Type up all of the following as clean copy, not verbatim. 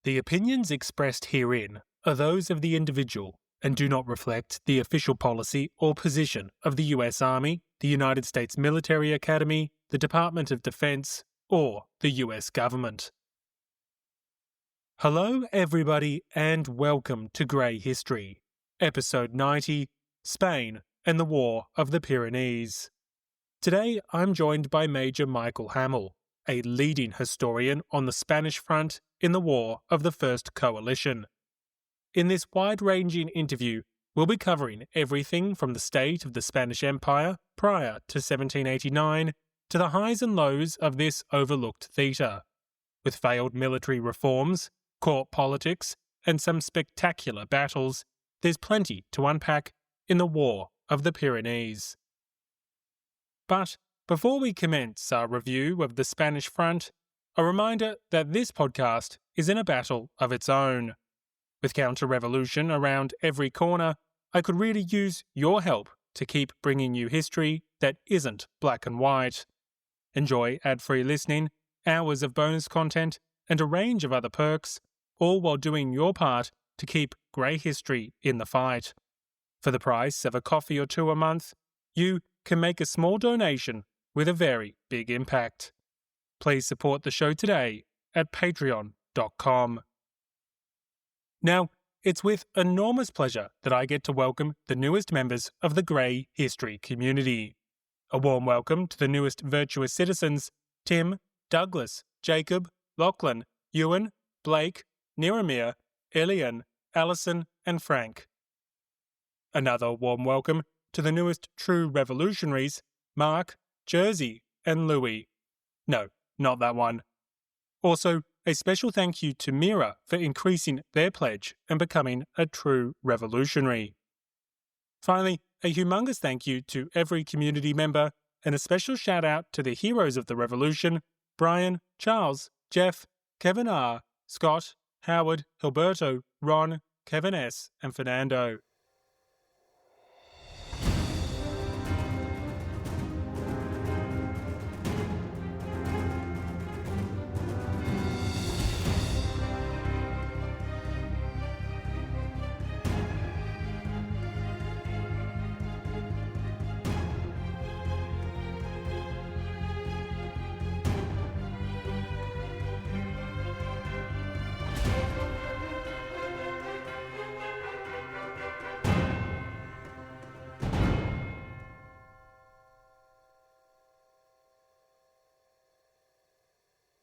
The opinions expressed herein are those of the individual and do not reflect the official policy or position of the US Army, the United States Military Academy, the Department of Defense, or the US government. Hello, everybody, and welcome to Grey History, Episode 90, Spain and the War of the Pyrenees. Today, I'm joined by Major Michael Hamel, a leading historian on the Spanish front in the War of the First Coalition. In this wide-ranging interview, we'll be covering everything from the state of the Spanish Empire prior to 1789 to the highs and lows of this overlooked theatre. With failed military reforms, court politics, and some spectacular battles, there's plenty to unpack in the War of the Pyrenees. But before we commence our review of the Spanish front, a reminder that this podcast is in a battle of its own. With counter-revolution around every corner, I could really use your help to keep bringing you history that isn't black and white. Enjoy ad-free listening, hours of bonus content, and a range of other perks, all while doing your part to keep Grey History in the fight. For the price of a coffee or two a month, you can make a small donation with a very big impact. Please support the show today at patreon.com. Now, it's with enormous pleasure that I get to welcome the newest members of the Grey History community. A warm welcome to the newest virtuous citizens, Tim, Douglas, Jacob, Lachlan, Ewan, Blake, Niramir, Elian, Alison, and Frank. Another warm welcome to the newest true revolutionaries, Mark, Jersey, and Louis. No, not that one. Also, a special thank you to Mira for increasing their pledge and becoming a true revolutionary. Finally, a humongous thank you to every community member and a special shout out to the heroes of the revolution, Brian, Charles, Jeff, Kevin R., Scott, Howard, Hilberto, Ron, Kevin S., and Fernando.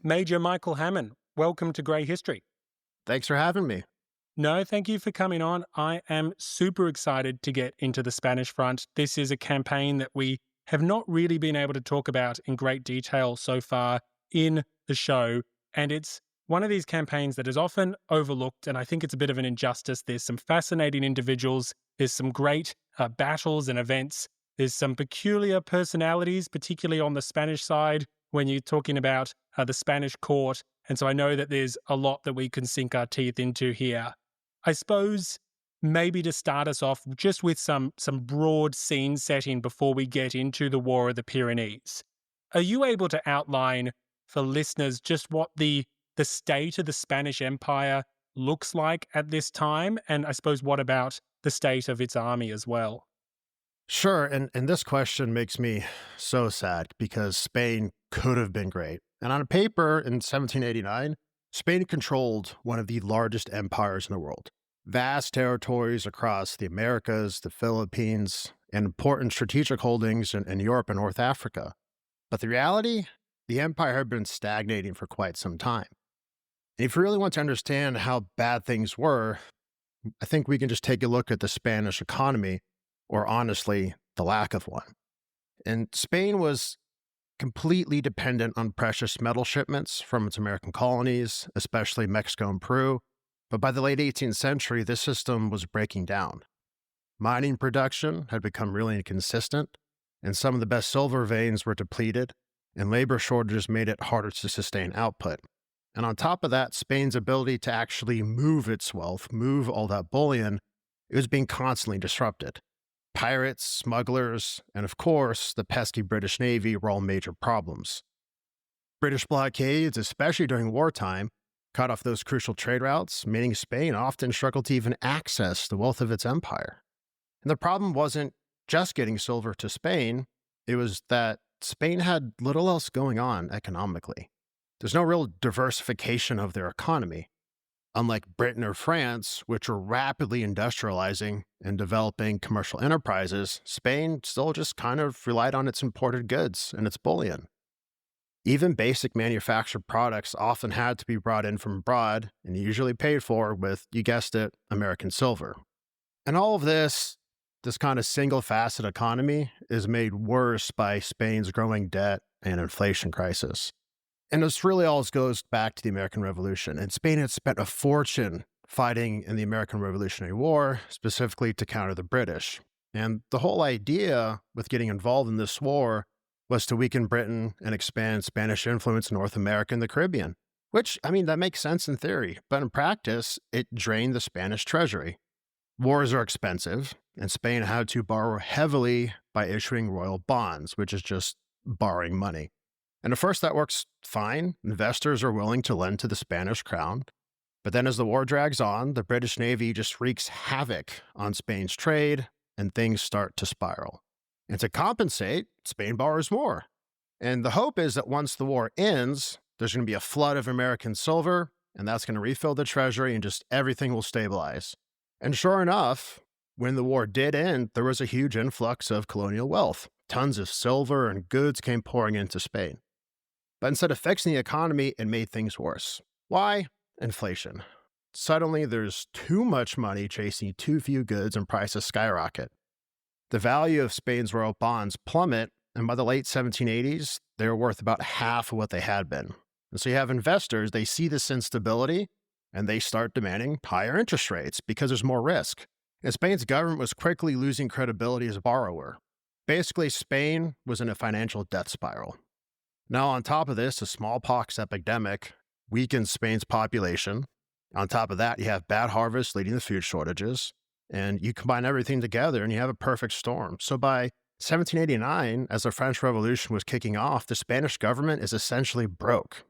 Major Michael Hamel, welcome to Grey History. Thanks for having me. No, thank you for coming on. I am super excited to get into the Spanish front. This is a campaign that we have not really been able to talk about in great detail so far in the show, and it's one of these campaigns that is often overlooked, and I think it's a bit of an injustice. There's some fascinating individuals, there's some great battles and events, there's some peculiar personalities, particularly on the Spanish side, when you're talking about the Spanish court, and so I know that there's a lot that we can sink our teeth into here. I suppose maybe to start us off just with some broad scene setting before we get into the War of the Pyrenees. Are you able to outline for listeners just what the state of the Spanish Empire looks like at this time, and I suppose what about the state of its army as well? Sure, and this question makes me so sad because Spain could have been great. And on paper, in 1789, Spain controlled one of the largest empires in the world. Vast territories across the Americas, the Philippines, and important strategic holdings in Europe and North Africa. But the reality, the empire had been stagnating for quite some time. And if you really want to understand how bad things were, I think we can just take a look at the Spanish economy, or honestly, the lack of one. And Spain was completely dependent on precious metal shipments from its American colonies, especially Mexico and Peru. But by the late 18th century, this system was breaking down. Mining production had become really inconsistent, and some of the best silver veins were depleted, and labor shortages made it harder to sustain output. And on top of that, Spain's ability to actually move its wealth, move all that bullion, it was being constantly disrupted. Pirates, smugglers, and of course, the pesky British Navy were all major problems. British blockades, especially during wartime, cut off those crucial trade routes, meaning Spain often struggled to even access the wealth of its empire. And the problem wasn't just getting silver to Spain, it was that Spain had little else going on economically. There's no real diversification of their economy. Unlike Britain or France, which were rapidly industrializing and developing commercial enterprises, Spain still just kind of relied on its imported goods and its bullion. Even basic manufactured products often had to be brought in from abroad and usually paid for with, you guessed it, American silver. And all of this kind of single-facet economy is made worse by Spain's growing debt and inflation crisis. And this really all goes back to the American Revolution. And Spain had spent a fortune fighting in the American Revolutionary War, specifically to counter the British. And the whole idea with getting involved in this war was to weaken Britain and expand Spanish influence in North America and the Caribbean. Which, that makes sense in theory, but in practice, it drained the Spanish treasury. Wars are expensive, and Spain had to borrow heavily by issuing royal bonds, which is just borrowing money. And at first that works fine. Investors are willing to lend to the Spanish crown. But then as the war drags on, the British Navy just wreaks havoc on Spain's trade, and things start to spiral. And to compensate, Spain borrows more. And the hope is that once the war ends, there's going to be a flood of American silver, and that's going to refill the treasury and just everything will stabilize. And sure enough, when the war did end, there was a huge influx of colonial wealth. Tons of silver and goods came pouring into Spain. But instead of fixing the economy, it made things worse. Why? Inflation. Suddenly, there's too much money chasing too few goods and prices skyrocket. The value of Spain's royal bonds plummet, and by the late 1780s, they were worth about half of what they had been. And so you have investors, they see this instability, and they start demanding higher interest rates because there's more risk. And Spain's government was quickly losing credibility as a borrower. Basically, Spain was in a financial death spiral. Now, on top of this, a smallpox epidemic weakened Spain's population. On top of that, you have bad harvests leading to food shortages. And you combine everything together and you have a perfect storm. So by 1789, as the French Revolution was kicking off, the Spanish government is essentially broke.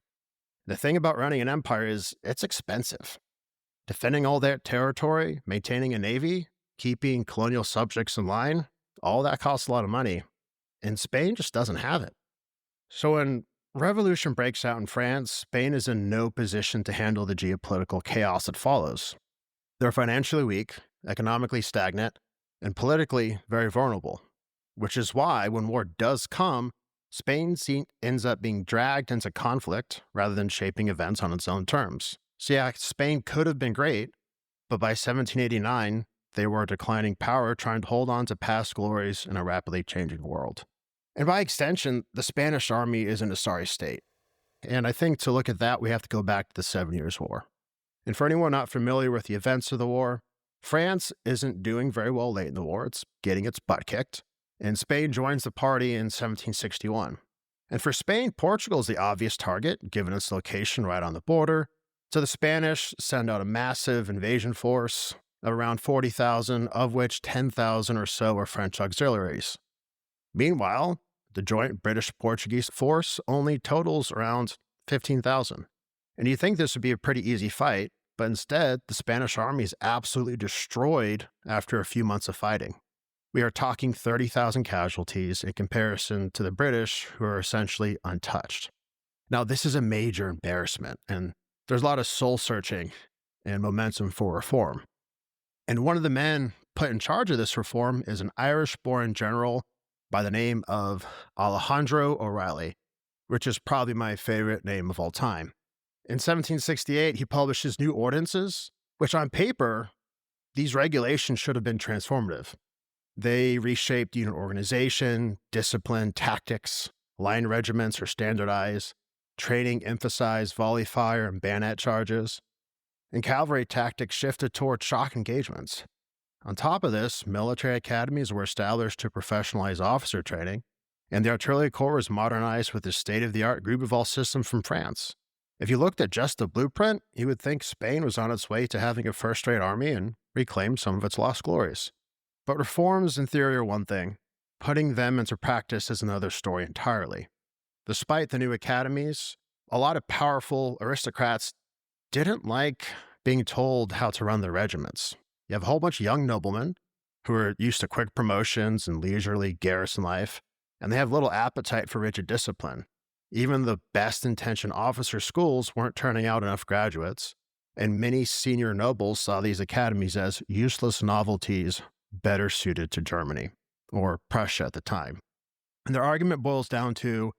The thing about running an empire is it's expensive. Defending all that territory, maintaining a navy, keeping colonial subjects in line, all that costs a lot of money. And Spain just doesn't have it. So when revolution breaks out in France, Spain is in no position to handle the geopolitical chaos that follows. They're financially weak, economically stagnant, and politically very vulnerable, which is why when war does come, Spain ends up being dragged into conflict rather than shaping events on its own terms. So yeah, Spain could have been great, but by 1789, they were a declining power trying to hold on to past glories in a rapidly changing world. And by extension, the Spanish army is in a sorry state. And I think to look at that, we have to go back to the 7 Years' War. And for anyone not familiar with the events of the war, France isn't doing very well late in the war. It's getting its butt kicked. And Spain joins the party in 1761. And for Spain, Portugal is the obvious target, given its location right on the border. So the Spanish send out a massive invasion force of around 40,000, of which 10,000 or so are French auxiliaries. Meanwhile, the joint British-Portuguese force only totals around 15,000. And you'd think this would be a pretty easy fight, but instead, the Spanish army is absolutely destroyed after a few months of fighting. We are talking 30,000 casualties in comparison to the British, who are essentially untouched. Now, this is a major embarrassment, and there's a lot of soul-searching and momentum for reform. And one of the men put in charge of this reform is an Irish-born general by the name of Alejandro O'Reilly, which is probably my favorite name of all time. In 1768, he published his new ordinances, which on paper, these regulations should have been transformative. They reshaped unit organization, discipline, tactics, line regiments are standardized, training emphasized volley fire and bayonet charges, and cavalry tactics shifted toward shock engagements. On top of this, military academies were established to professionalize officer training, and the Artillery Corps was modernized with the state-of-the-art Groupe system from France. If you looked at just the blueprint, you would think Spain was on its way to having a first-rate army and reclaim some of its lost glories. But reforms in theory are one thing. Putting them into practice is another story entirely. Despite the new academies, a lot of powerful aristocrats didn't like being told how to run their regiments. You have a whole bunch of young noblemen who are used to quick promotions and leisurely garrison life, and they have little appetite for rigid discipline. Even the best intentioned officer schools weren't turning out enough graduates, and many senior nobles saw these academies as useless novelties better suited to Germany, or Prussia at the time. And their argument boils down to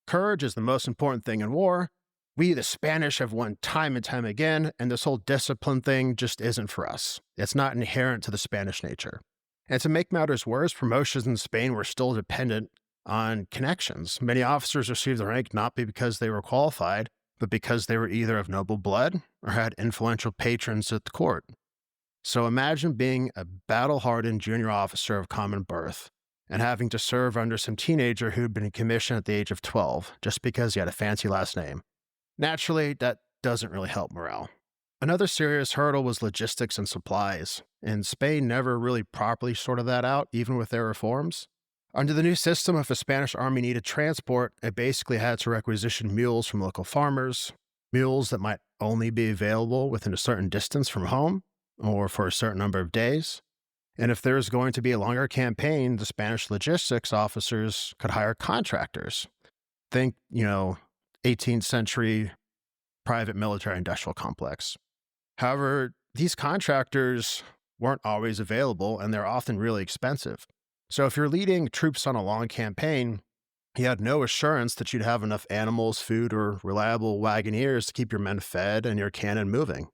courage is the most important thing in war. We, the Spanish, have won time and time again, and this whole discipline thing just isn't for us. It's not inherent to the Spanish nature. And to make matters worse, promotions in Spain were still dependent on connections. Many officers received the rank not because they were qualified, but because they were either of noble blood or had influential patrons at the court. So imagine being a battle-hardened junior officer of common birth and having to serve under some teenager who'd been commissioned at the age of 12 just because he had a fancy last name. Naturally, that doesn't really help morale. Another serious hurdle was logistics and supplies, and Spain never really properly sorted that out, even with their reforms. Under the new system, if a Spanish army needed transport, it basically had to requisition mules from local farmers, mules that might only be available within a certain distance from home or for a certain number of days. And if there was going to be a longer campaign, the Spanish logistics officers could hire contractors. Think, 18th century private military industrial complex. However, these contractors weren't always available, and they're often really expensive. So if you're leading troops on a long campaign, you had no assurance that you'd have enough animals, food, or reliable wagoneers to keep your men fed and your cannon moving.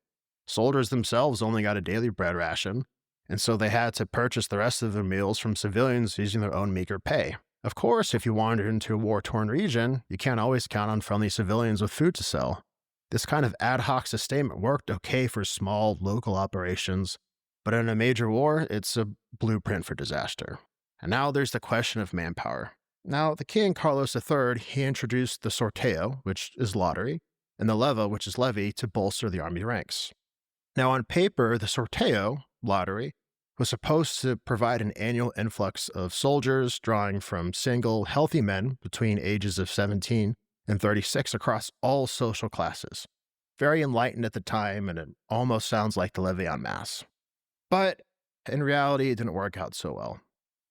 Soldiers themselves only got a daily bread ration, and so they had to purchase the rest of their meals from civilians using their own meager pay. Of course, if you wandered into a war-torn region, you can't always count on friendly civilians with food to sell. This kind of ad hoc sustainment worked okay for small, local operations, but in a major war, it's a blueprint for disaster. And now there's the question of manpower. Now, the king, Carlos III, he introduced the sorteo, which is lottery, and the leva, which is levy, to bolster the army ranks. Now, on paper, the sorteo, lottery, was supposed to provide an annual influx of soldiers drawing from single, healthy men between ages of 17 and 36 across all social classes. Very enlightened at the time, and it almost sounds like the levy en masse. But in reality, it didn't work out so well.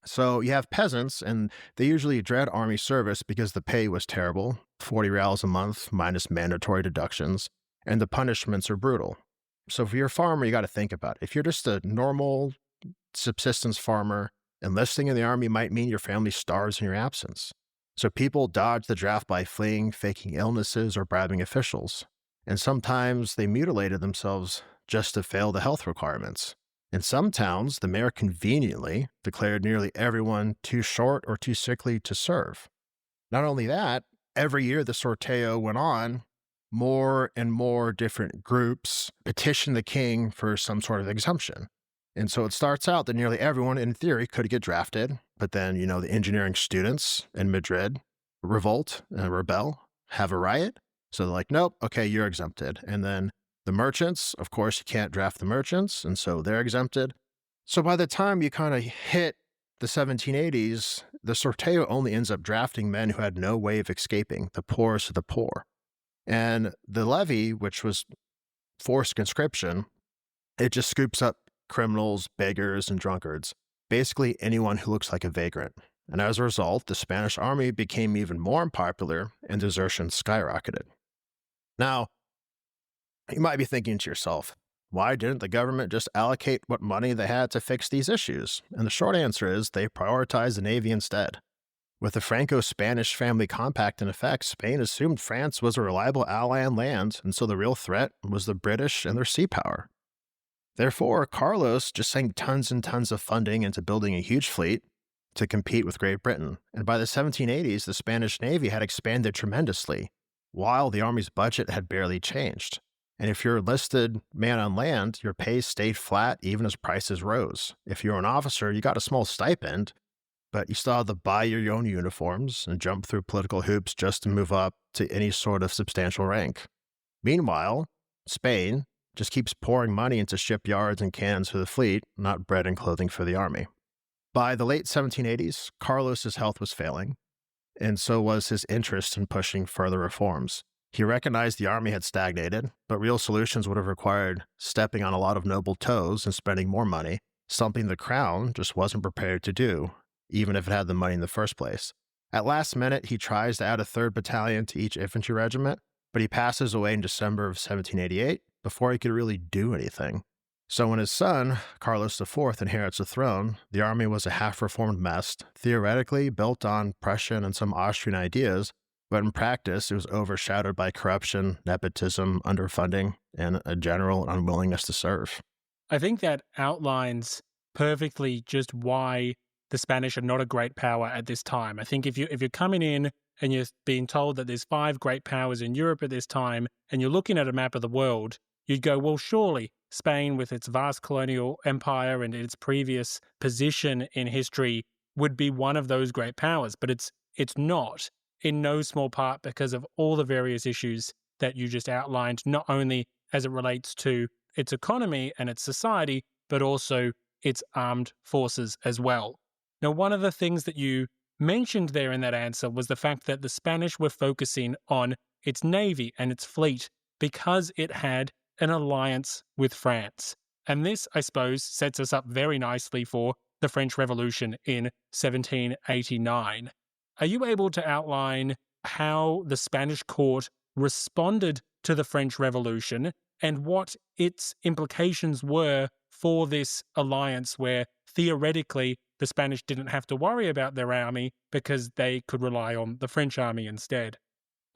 So you have peasants, and they usually dread army service because the pay was terrible, 40 reals a month minus mandatory deductions, and the punishments are brutal. So if you're a farmer, you got to think about it. If you're just a normal subsistence farmer, enlisting in the army might mean your family starves in your absence. So people dodge the draft by fleeing, faking illnesses, or bribing officials. And sometimes they mutilated themselves just to fail the health requirements. In some towns, the mayor conveniently declared nearly everyone too short or too sickly to serve. Not only that, every year the sorteo went on, more and more different groups petitioned the king for some sort of exemption. And so it starts out that nearly everyone, in theory, could get drafted. But then, the engineering students in Madrid revolt and rebel, have a riot. So they're like, nope, okay, you're exempted. And then the merchants, of course, you can't draft the merchants, and so they're exempted. So by the time you kind of hit the 1780s, the sorteo only ends up drafting men who had no way of escaping, the poorest of the poor. And the levy, which was forced conscription, it just scoops up criminals, beggars, and drunkards, basically anyone who looks like a vagrant. And as a result, the Spanish army became even more unpopular and desertion skyrocketed. Now, you might be thinking to yourself, why didn't the government just allocate what money they had to fix these issues? And the short answer is they prioritized the Navy instead. With the Franco-Spanish family compact in effect, Spain assumed France was a reliable ally on land, and so the real threat was the British and their sea power. Therefore, Carlos just sank tons and tons of funding into building a huge fleet to compete with Great Britain. And by the 1780s, the Spanish Navy had expanded tremendously, while the army's budget had barely changed. And if you're a enlisted man on land, your pay stayed flat even as prices rose. If you're an officer, you got a small stipend, but you still had to buy your own uniforms and jump through political hoops just to move up to any sort of substantial rank. Meanwhile, Spain just keeps pouring money into shipyards and cannons for the fleet, not bread and clothing for the army. By the late 1780s, Carlos's health was failing, and so was his interest in pushing further reforms. He recognized the army had stagnated, but real solutions would have required stepping on a lot of noble toes and spending more money, something the crown just wasn't prepared to do, even if it had the money in the first place. At last minute, he tries to add a third battalion to each infantry regiment, but he passes away in December of 1788 before he could really do anything. So when his son, Carlos IV, inherits the throne, the army was a half-reformed mess, theoretically built on Prussian and some Austrian ideas, but in practice, it was overshadowed by corruption, nepotism, underfunding, and a general unwillingness to serve. I think that outlines perfectly just why the Spanish are not a great power at this time. I think if you're coming in and you're being told that there's 5 great powers in Europe at this time, and you're looking at a map of the world, you'd go, well, surely Spain, with its vast colonial empire and its previous position in history, would be one of those great powers. But it's not, in no small part because of all the various issues that you just outlined, not only as it relates to its economy and its society, but also its armed forces as well. Now, one of the things that you mentioned there in that answer was the fact that the Spanish were focusing on its navy and its fleet because it had an alliance with France. And this, I suppose, sets us up very nicely for the French Revolution in 1789. Are you able to outline how the Spanish court responded to the French Revolution and what its implications were for this alliance where theoretically the Spanish didn't have to worry about their army because they could rely on the French army instead?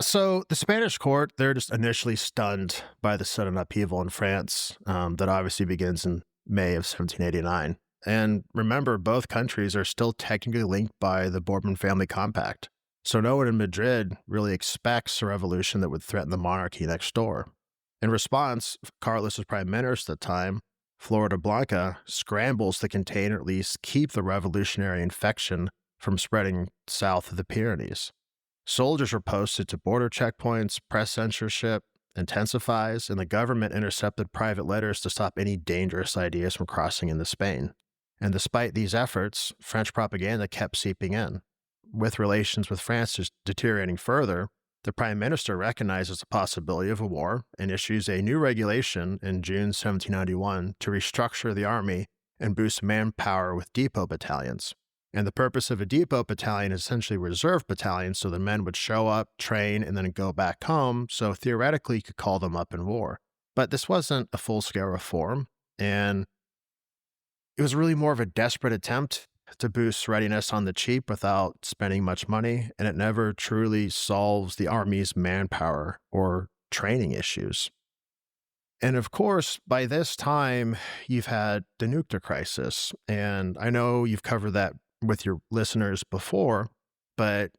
So the Spanish court, they're just initially stunned by the sudden upheaval in France that obviously begins in May of 1789. And remember, both countries are still technically linked by the Bourbon family compact. So no one in Madrid really expects a revolution that would threaten the monarchy next door. In response, Carlos's prime minister at the time, Floridablanca, scrambles to contain or at least keep the revolutionary infection from spreading south of the Pyrenees. Soldiers were posted to border checkpoints, press censorship intensifies, and the government intercepted private letters to stop any dangerous ideas from crossing into Spain. And despite these efforts, French propaganda kept seeping in. With relations with France just deteriorating further, the prime minister recognizes the possibility of a war and issues a new regulation in June 1791 to restructure the army and boost manpower with depot battalions. And the purpose of a depot battalion is essentially reserve battalions, so the men would show up, train, and then go back home, so theoretically you could call them up in war. But this wasn't a full-scale reform, and it was really more of a desperate attempt to boost readiness on the cheap without spending much money, and it never truly solves the army's manpower or training issues. And of course, by this time, you've had the nuclear crisis, and I know you've covered that with your listeners before, but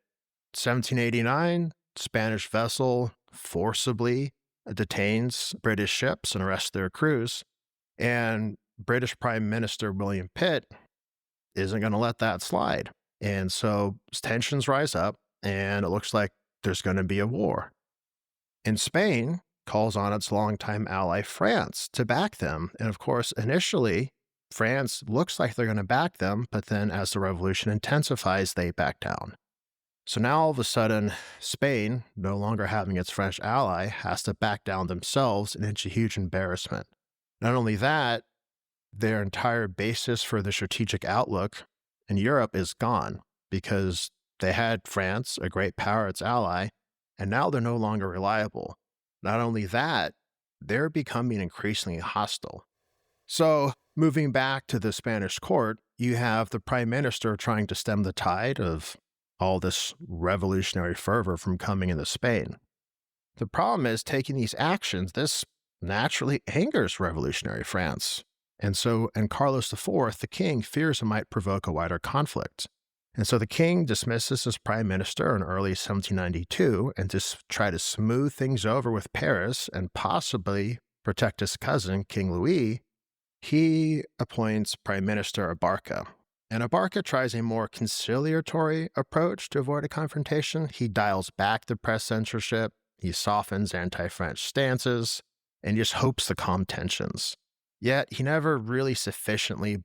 1789, Spanish vessel forcibly detains British ships and arrests their crews, and British Prime Minister William Pitt isn't going to let that slide. And so tensions rise up, and it looks like there's going to be a war. And Spain calls on its longtime ally France to back them. And of course, initially, France looks like they're going to back them, but then as the revolution intensifies, they back down. So now all of a sudden, Spain, no longer having its French ally, has to back down themselves, and it's a huge embarrassment. Not only that, their entire basis for the strategic outlook in Europe is gone because they had France, a great power, its ally, and now they're no longer reliable. Not only that, they're becoming increasingly hostile. So, moving back to the Spanish court, you have the prime minister trying to stem the tide of all this revolutionary fervor from coming into Spain. The problem is, taking these actions, this naturally angers revolutionary France. And Carlos IV, the king, fears it might provoke a wider conflict. And so the king dismisses his prime minister in early 1792 and to try to smooth things over with Paris and possibly protect his cousin, King Louis, he appoints Prime Minister Abarca. And Abarca tries a more conciliatory approach to avoid a confrontation. He dials back the press censorship, he softens anti-French stances, and just hopes to calm tensions. Yet he never really sufficiently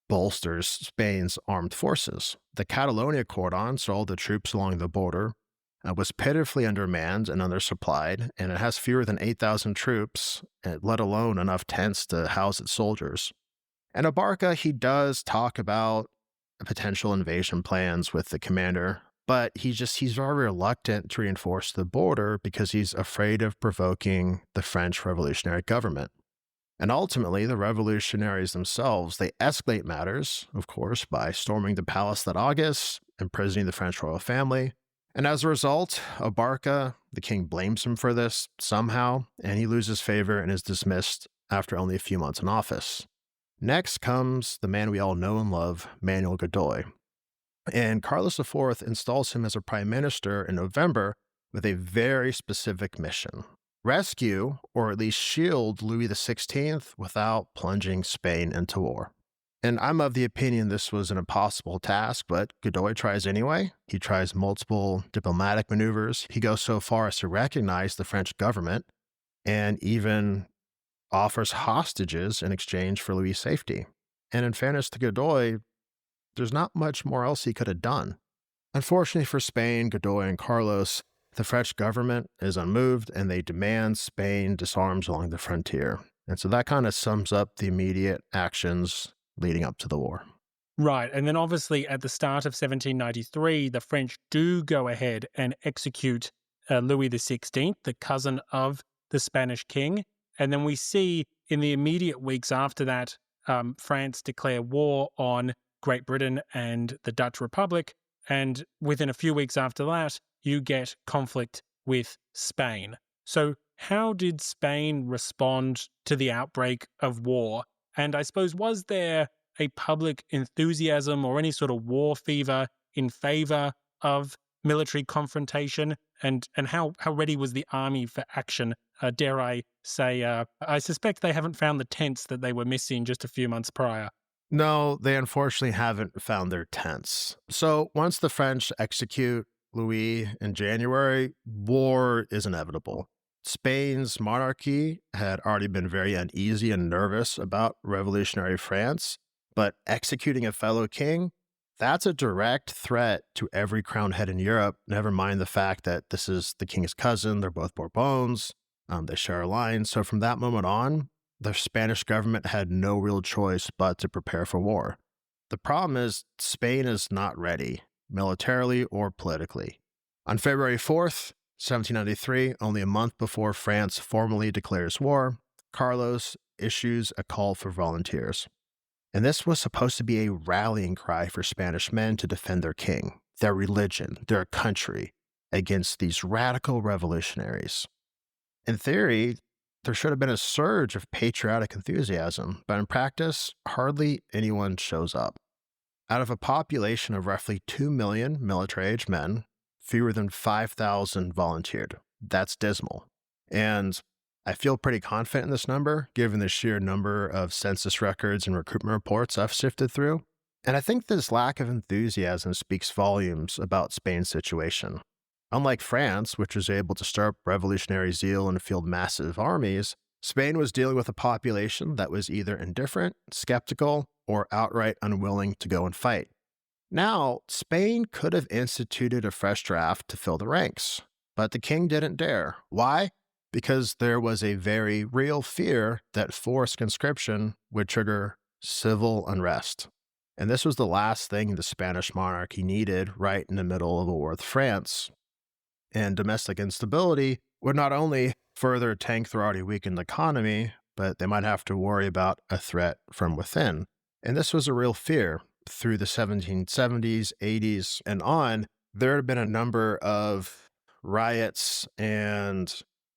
bolsters Spain's armed forces. The Catalonia cordon, so all the troops along the border, was pitifully undermanned and undersupplied, and it has fewer than 8,000 troops, let alone enough tents to house its soldiers. And Abarca, he does talk about potential invasion plans with the commander, but he's very reluctant to reinforce the border because he's afraid of provoking the French revolutionary government. And ultimately, the revolutionaries themselves, they escalate matters, of course, by storming the palace that August, imprisoning the French royal family. And as a result, Abarca, the king blames him for this somehow, and he loses favor and is dismissed after only a few months in office. Next comes the man we all know and love, Manuel Godoy. And Carlos IV installs him as a prime minister in November with a very specific mission: rescue, or at least shield, Louis XVI without plunging Spain into war. And I'm of the opinion this was an impossible task, but Godoy tries anyway. He tries multiple diplomatic maneuvers. He goes so far as to recognize the French government and even offers hostages in exchange for Louis' safety. And in fairness to Godoy, there's not much more else he could have done. Unfortunately for Spain, Godoy, and Carlos, the French government is unmoved and they demand Spain disarms along the frontier. And so that kind of sums up the immediate actions leading up to the war. Right. And then obviously at the start of 1793, the French do go ahead and execute Louis XVI, the cousin of the Spanish king. And then we see in the immediate weeks after that, France declare war on Great Britain and the Dutch Republic. And within a few weeks after that, you get conflict with Spain. So how did Spain respond to the outbreak of war? And I suppose, was there a public enthusiasm or any sort of war fever in favor of military confrontation? And how ready was the army for action? Dare I say, I suspect they haven't found the tents that they were missing just a few months prior. No, they unfortunately haven't found their tents. So once the French execute Louis in January, war is inevitable. Spain's monarchy had already been very uneasy and nervous about revolutionary France, but executing a fellow king, that's a direct threat to every crowned head in Europe, never mind the fact that this is the king's cousin, they're both Bourbons, they share a line. So from that moment on, the Spanish government had no real choice but to prepare for war. The problem is Spain is not ready, militarily or politically. On February 4th, 1793, only a month before France formally declares war, Carlos issues a call for volunteers. And this was supposed to be a rallying cry for Spanish men to defend their king, their religion, their country, against these radical revolutionaries. In theory, there should have been a surge of patriotic enthusiasm, but in practice, hardly anyone shows up. Out of a population of roughly 2 million military-aged men, fewer than 5,000 volunteered. That's dismal. And I feel pretty confident in this number, given the sheer number of census records and recruitment reports I've sifted through. And I think this lack of enthusiasm speaks volumes about Spain's situation. Unlike France, which was able to stir up revolutionary zeal and field massive armies, Spain was dealing with a population that was either indifferent, skeptical, or outright unwilling to go and fight. Now, Spain could have instituted a fresh draft to fill the ranks, but the king didn't dare. Why? Because there was a very real fear that forced conscription would trigger civil unrest. And this was the last thing the Spanish monarchy needed right in the middle of a war with France. And domestic instability would not only further tank their already weakened economy, but they might have to worry about a threat from within. And this was a real fear. Through the 1770s, 80s, and on, there had been a number of riots and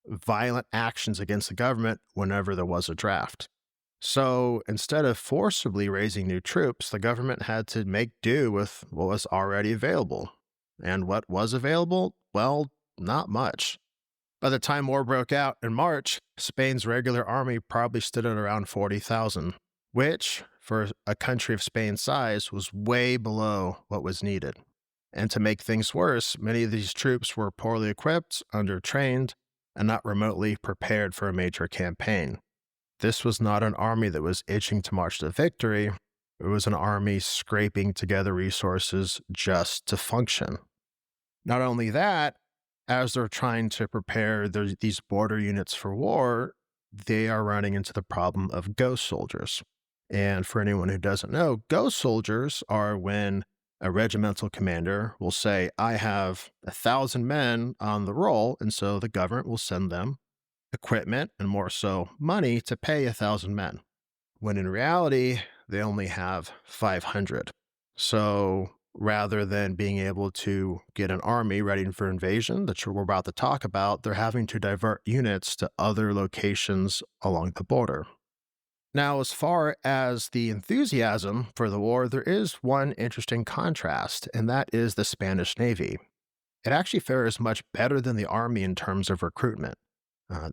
violent actions against the government whenever there was a draft. So instead of forcibly raising new troops, the government had to make do with what was already available. And what was available? Well, not much. By the time war broke out in March, Spain's regular army probably stood at around 40,000, which, for a country of Spain's size, was way below what was needed. And to make things worse, many of these troops were poorly equipped, undertrained, and not remotely prepared for a major campaign. This was not an army that was itching to march to victory. It was an army scraping together resources just to function. Not only that, as they're trying to prepare these border units for war, they are running into the problem of ghost soldiers. And for anyone who doesn't know, ghost soldiers are when a regimental commander will say, I have 1,000 men on the roll, and so the government will send them equipment and more so money to pay 1,000 men, when in reality, they only have 500. So rather than being able to get an army ready for invasion that we're about to talk about, they're having to divert units to other locations along the border. Now, as far as the enthusiasm for the war, there is one interesting contrast, and that is the Spanish Navy. It actually fares much better than the Army in terms of recruitment.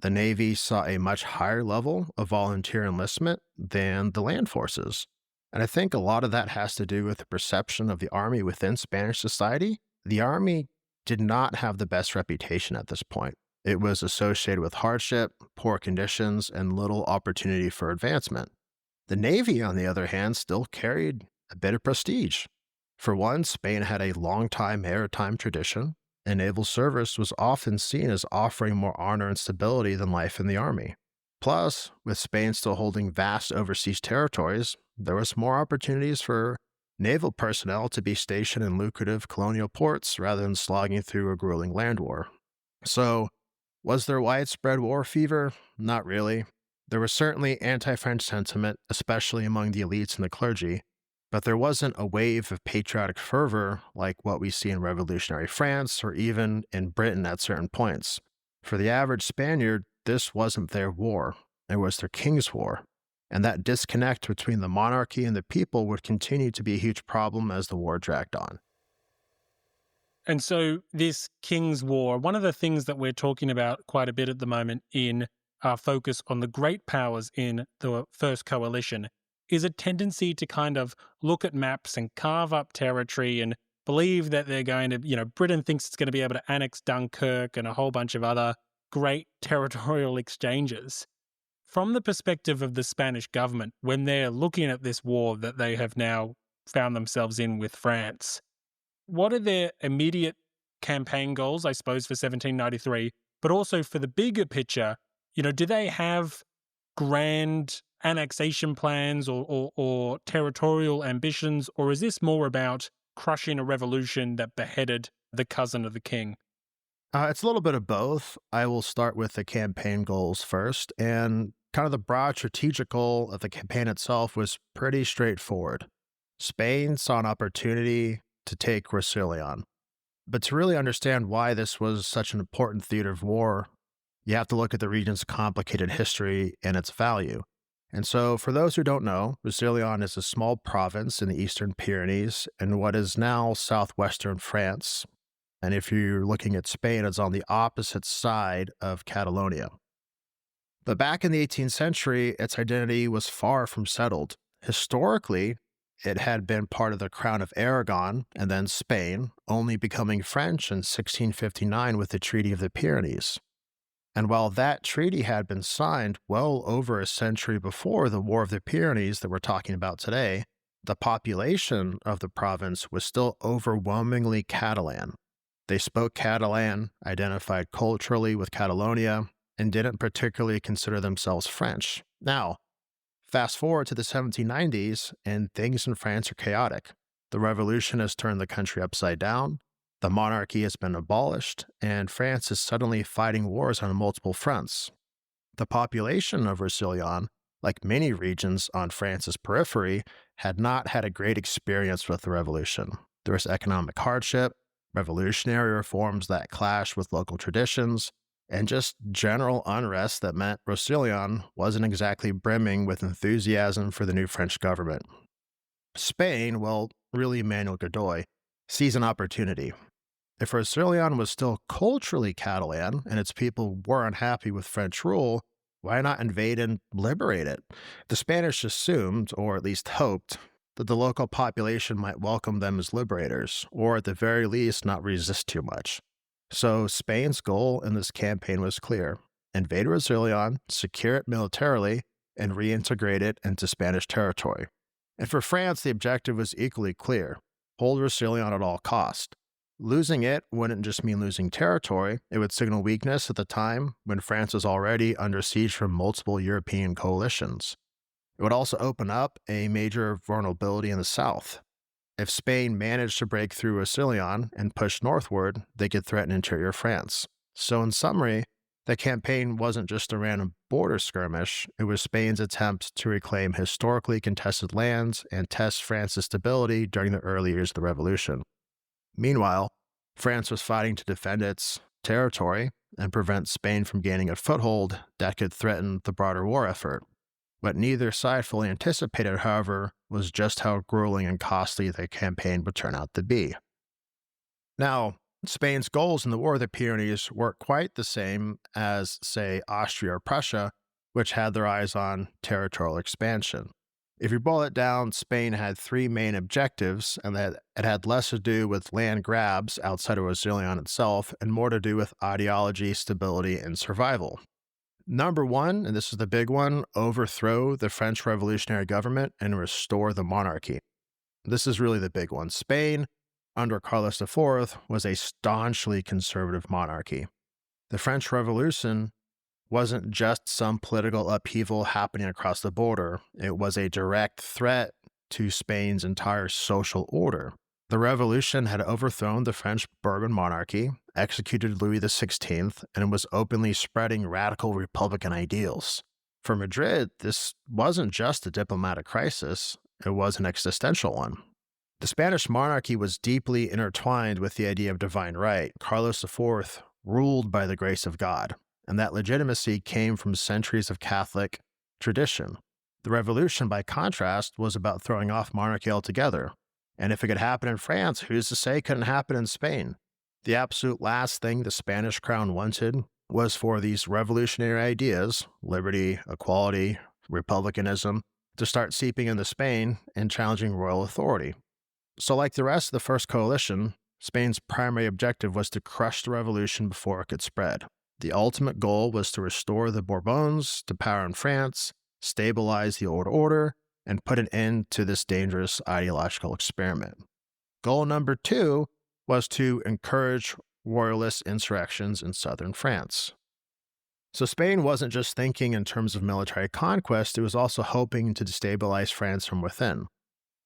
The Navy saw a much higher level of volunteer enlistment than the land forces. And I think a lot of that has to do with the perception of the Army within Spanish society. The Army did not have the best reputation at this point. It was associated with hardship, poor conditions, and little opportunity for advancement. The Navy, on the other hand, still carried a bit of prestige. For one, Spain had a long-time maritime tradition, and naval service was often seen as offering more honor and stability than life in the army. Plus, with Spain still holding vast overseas territories, there was more opportunities for naval personnel to be stationed in lucrative colonial ports rather than slogging through a grueling land war. So, was there widespread war fever? Not really. There was certainly anti-French sentiment, especially among the elites and the clergy, but there wasn't a wave of patriotic fervor like what we see in revolutionary France or even in Britain at certain points. For the average Spaniard, this wasn't their war, it was their king's war. And that disconnect between the monarchy and the people would continue to be a huge problem as the war dragged on. And so this King's War, one of the things that we're talking about quite a bit at the moment in our focus on the great powers in the First Coalition is a tendency to kind of look at maps and carve up territory and believe that they're going to, Britain thinks it's going to be able to annex Dunkirk and a whole bunch of other great territorial exchanges. From the perspective of the Spanish government, when they're looking at this war that they have now found themselves in with France, what are their immediate campaign goals, I suppose, for 1793, but also for the bigger picture? Do they have grand annexation plans or territorial ambitions, or is this more about crushing a revolution that beheaded the cousin of the king? It's a little bit of both. I will start with the campaign goals first, and kind of the broad strategic goal of the campaign itself was pretty straightforward. Spain saw an opportunity to take Roussillon. But to really understand why this was such an important theater of war, you have to look at the region's complicated history and its value. And so, for those who don't know, Roussillon is a small province in the eastern Pyrenees in what is now southwestern France. And if you're looking at Spain, it's on the opposite side of Catalonia. But back in the 18th century, its identity was far from settled. Historically, it had been part of the Crown of Aragon and then Spain, only becoming French in 1659 with the Treaty of the Pyrenees. And while that treaty had been signed well over a century before the War of the Pyrenees that we're talking about today, the population of the province was still overwhelmingly Catalan. They spoke Catalan, identified culturally with Catalonia, and didn't particularly consider themselves French. Now, fast forward to the 1790s, and things in France are chaotic. The revolution has turned the country upside down, the monarchy has been abolished, and France is suddenly fighting wars on multiple fronts. The population of Roussillon, like many regions on France's periphery, had not had a great experience with the revolution. There was economic hardship, revolutionary reforms that clashed with local traditions, and just general unrest that meant Roussillon wasn't exactly brimming with enthusiasm for the new French government. Spain, well, really Emmanuel Godoy, sees an opportunity. If Roussillon was still culturally Catalan and its people were unhappy with French rule, why not invade and liberate it? The Spanish assumed, or at least hoped, that the local population might welcome them as liberators, or at the very least not resist too much. So Spain's goal in this campaign was clear: invade Roussillon, secure it militarily, and reintegrate it into Spanish territory. And for France, the objective was equally clear: hold Roussillon at all cost. Losing it wouldn't just mean losing territory, it would signal weakness at the time when France was already under siege from multiple European coalitions. It would also open up a major vulnerability in the south. If Spain managed to break through Roussillon and push northward, they could threaten interior France. So, in summary, the campaign wasn't just a random border skirmish, it was Spain's attempt to reclaim historically contested lands and test France's stability during the early years of the revolution. Meanwhile, France was fighting to defend its territory and prevent Spain from gaining a foothold that could threaten the broader war effort. What neither side fully anticipated, however, was just how grueling and costly the campaign would turn out to be. Now, Spain's goals in the War of the Pyrenees weren't quite the same as, say, Austria or Prussia, which had their eyes on territorial expansion. If you boil it down, Spain had three main objectives, and that it had less to do with land grabs outside of Roussillon itself and more to do with ideology, stability, and survival. Number one, and this is the big one, overthrow the French Revolutionary government and restore the monarchy. This is really the big one. Spain, under Carlos IV, was a staunchly conservative monarchy. The French Revolution wasn't just some political upheaval happening across the border. It was a direct threat to Spain's entire social order. The revolution had overthrown the French Bourbon monarchy, executed Louis XVI, and was openly spreading radical republican ideals. For Madrid, this wasn't just a diplomatic crisis, it was an existential one. The Spanish monarchy was deeply intertwined with the idea of divine right. Carlos IV ruled by the grace of God, and that legitimacy came from centuries of Catholic tradition. The revolution, by contrast, was about throwing off monarchy altogether. And if it could happen in France, who's to say it couldn't happen in Spain? The absolute last thing the Spanish crown wanted was for these revolutionary ideas, liberty, equality, republicanism, to start seeping into Spain and challenging royal authority. So like the rest of the First Coalition, Spain's primary objective was to crush the revolution before it could spread. The ultimate goal was to restore the Bourbons to power in France, stabilize the old order, and put an end to this dangerous ideological experiment. Goal number two was to encourage royalist insurrections in southern France. So Spain wasn't just thinking in terms of military conquest, it was also hoping to destabilize France from within.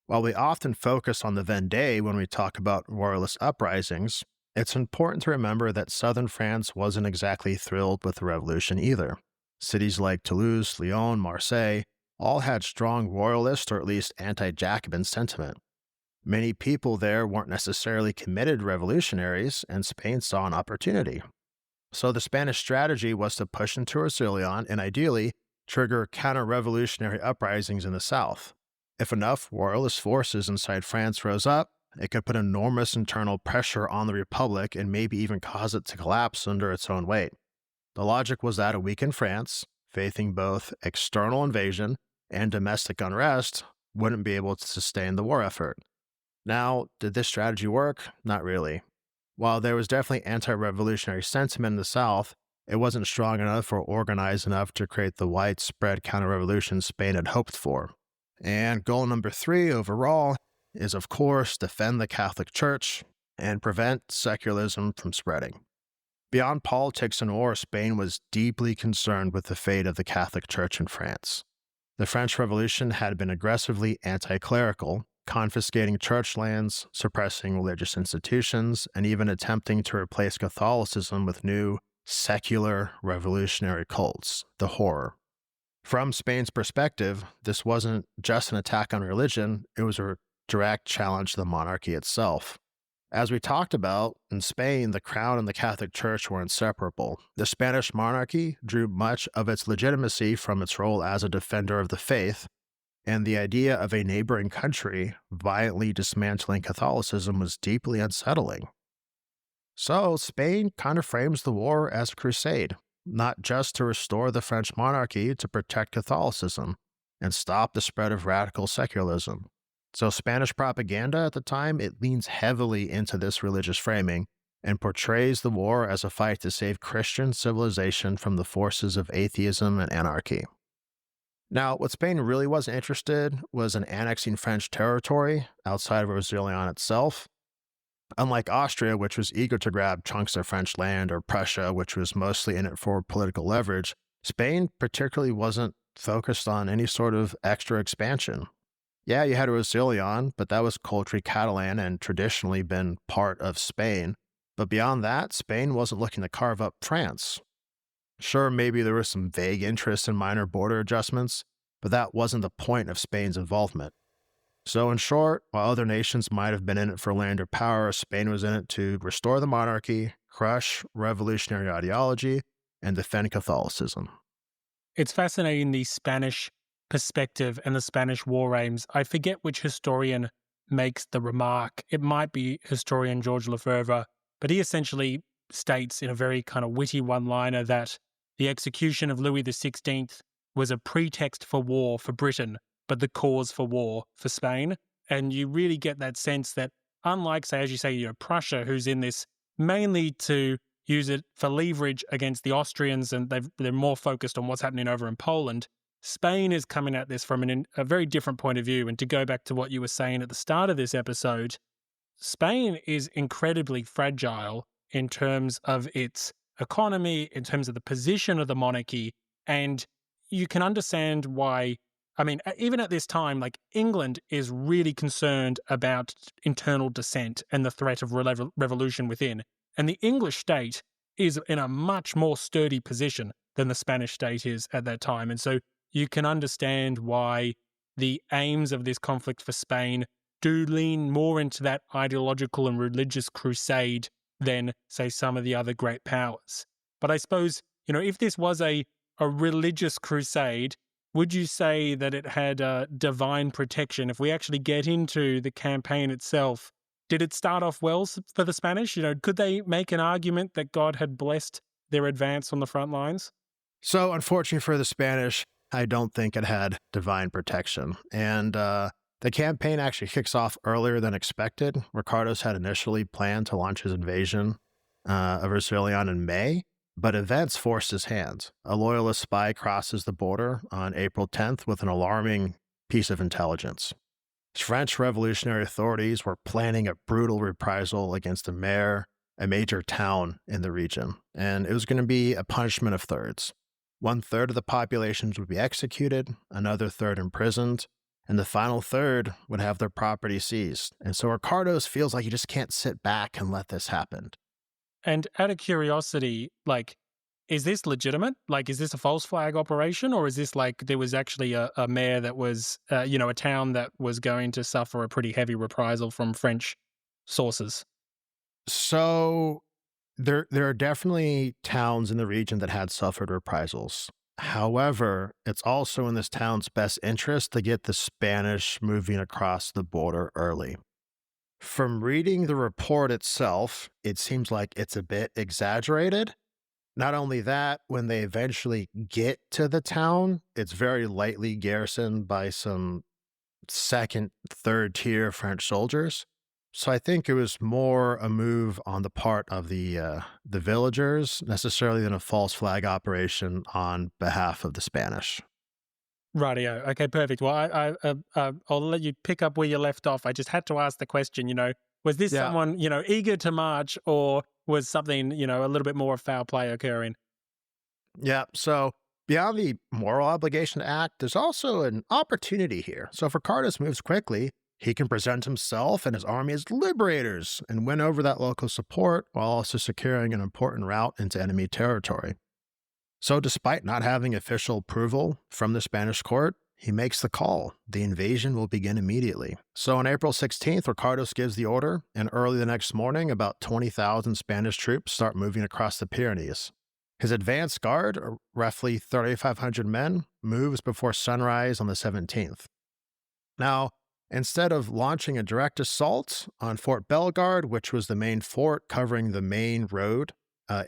While we often focus on the Vendée when we talk about royalist uprisings, it's important to remember that southern France wasn't exactly thrilled with the revolution either. Cities like Toulouse, Lyon, Marseille all had strong royalist or at least anti-Jacobin sentiment. Many people there weren't necessarily committed revolutionaries, and Spain saw an opportunity. So the Spanish strategy was to push into Roussillon and ideally trigger counter-revolutionary uprisings in the south. If enough royalist forces inside France rose up, it could put enormous internal pressure on the Republic and maybe even cause it to collapse under its own weight. The logic was that a weakened France, facing both external invasion and domestic unrest, wouldn't be able to sustain the war effort. Now, did this strategy work? Not really. While there was definitely anti-revolutionary sentiment in the South, it wasn't strong enough or organized enough to create the widespread counter-revolution Spain had hoped for. And goal number three overall is, of course, defend the Catholic Church and prevent secularism from spreading. Beyond politics and war, Spain was deeply concerned with the fate of the Catholic Church in France. The French Revolution had been aggressively anti-clerical, confiscating church lands, suppressing religious institutions, and even attempting to replace Catholicism with new, secular, revolutionary cults, the horror. From Spain's perspective, this wasn't just an attack on religion, it was a direct challenge to the monarchy itself. As we talked about, in Spain, the crown and the Catholic Church were inseparable. The Spanish monarchy drew much of its legitimacy from its role as a defender of the faith, and the idea of a neighboring country violently dismantling Catholicism was deeply unsettling. So Spain kind of frames the war as a crusade, not just to restore the French monarchy to protect Catholicism and stop the spread of radical secularism. So Spanish propaganda at the time, it leans heavily into this religious framing and portrays the war as a fight to save Christian civilization from the forces of atheism and anarchy. Now, what Spain really wasn't interested was in annexing French territory outside of Roussillon itself, Unlike Austria, which was eager to grab chunks of French land, or Prussia, which was mostly in it for political leverage, Spain particularly wasn't focused on any sort of extra expansion. Yeah, you had Roussillon, but that was culturally Catalan and traditionally been part of Spain. But beyond that, Spain wasn't looking to carve up France. Sure, maybe there was some vague interest in minor border adjustments, but that wasn't the point of Spain's involvement. So, in short, while other nations might have been in it for land or power, Spain was in it to restore the monarchy, crush revolutionary ideology, and defend Catholicism. It's fascinating, the Spanish perspective and the Spanish war aims. I forget which historian makes the remark. It might be historian George Lefebvre, but he essentially states in a very kind of witty one-liner that the execution of Louis XVI was a pretext for war for Britain, but the cause for war for Spain. And you really get that sense that, unlike, say, as you say, Prussia, who's in this mainly to use it for leverage against the Austrians, and they're more focused on what's happening over in Poland, Spain is coming at this from a very different point of view. And to go back to what you were saying at the start of this episode, Spain is incredibly fragile in terms of its economy, in terms of the position of the monarchy, and you can understand why. I mean, even at this time, like, England is really concerned about internal dissent and the threat of revolution within. And the English state is in a much more sturdy position than the Spanish state is at that time. And so you can understand why the aims of this conflict for Spain do lean more into that ideological and religious crusade than, say, some of the other great powers. But I suppose, if this was a religious crusade, would you say that it had divine protection? If we actually get into the campaign itself, did it start off well for the Spanish? Could they make an argument that God had blessed their advance on the front lines? So, unfortunately for the Spanish, I don't think it had divine protection. And the campaign actually kicks off earlier than expected. Ricardos had initially planned to launch his invasion of Roussillon in May, but events forced his hand. A loyalist spy crosses the border on April 10th with an alarming piece of intelligence. French revolutionary authorities were planning a brutal reprisal against a major town in the region, and it was going to be a punishment of thirds. 1/3 of the populations would be executed, another third imprisoned, and the final third would have their property seized. And so Ricardos feels like he just can't sit back and let this happen. And out of curiosity, is this legitimate? Is this a false flag operation, or is this there was actually a mayor that was, a town that was going to suffer a pretty heavy reprisal from French sources? So there are definitely towns in the region that had suffered reprisals. However, it's also in this town's best interest to get the Spanish moving across the border early. From reading the report itself, it seems like it's a bit exaggerated. Not only that, when they eventually get to the town, it's very lightly garrisoned by some second, third tier French soldiers. So I think it was more a move on the part of the villagers necessarily than a false flag operation on behalf of the Spanish. Rightio. Okay, perfect. Well, I'll let you pick up where you left off. I just had to ask the question, was this someone, eager to march, or was something, a little bit more foul play occurring? Yeah, so beyond the moral obligation to act, there's also an opportunity here. So if Ricardos moves quickly, he can present himself and his army as liberators and win over that local support while also securing an important route into enemy territory. So despite not having official approval from the Spanish court, he makes the call. The invasion will begin immediately. So on April 16th, Ricardos gives the order, and early the next morning, about 20,000 Spanish troops start moving across the Pyrenees. His advance guard, roughly 3,500 men, moves before sunrise on the 17th. Now, instead of launching a direct assault on Fort Bellegarde, which was the main fort covering the main road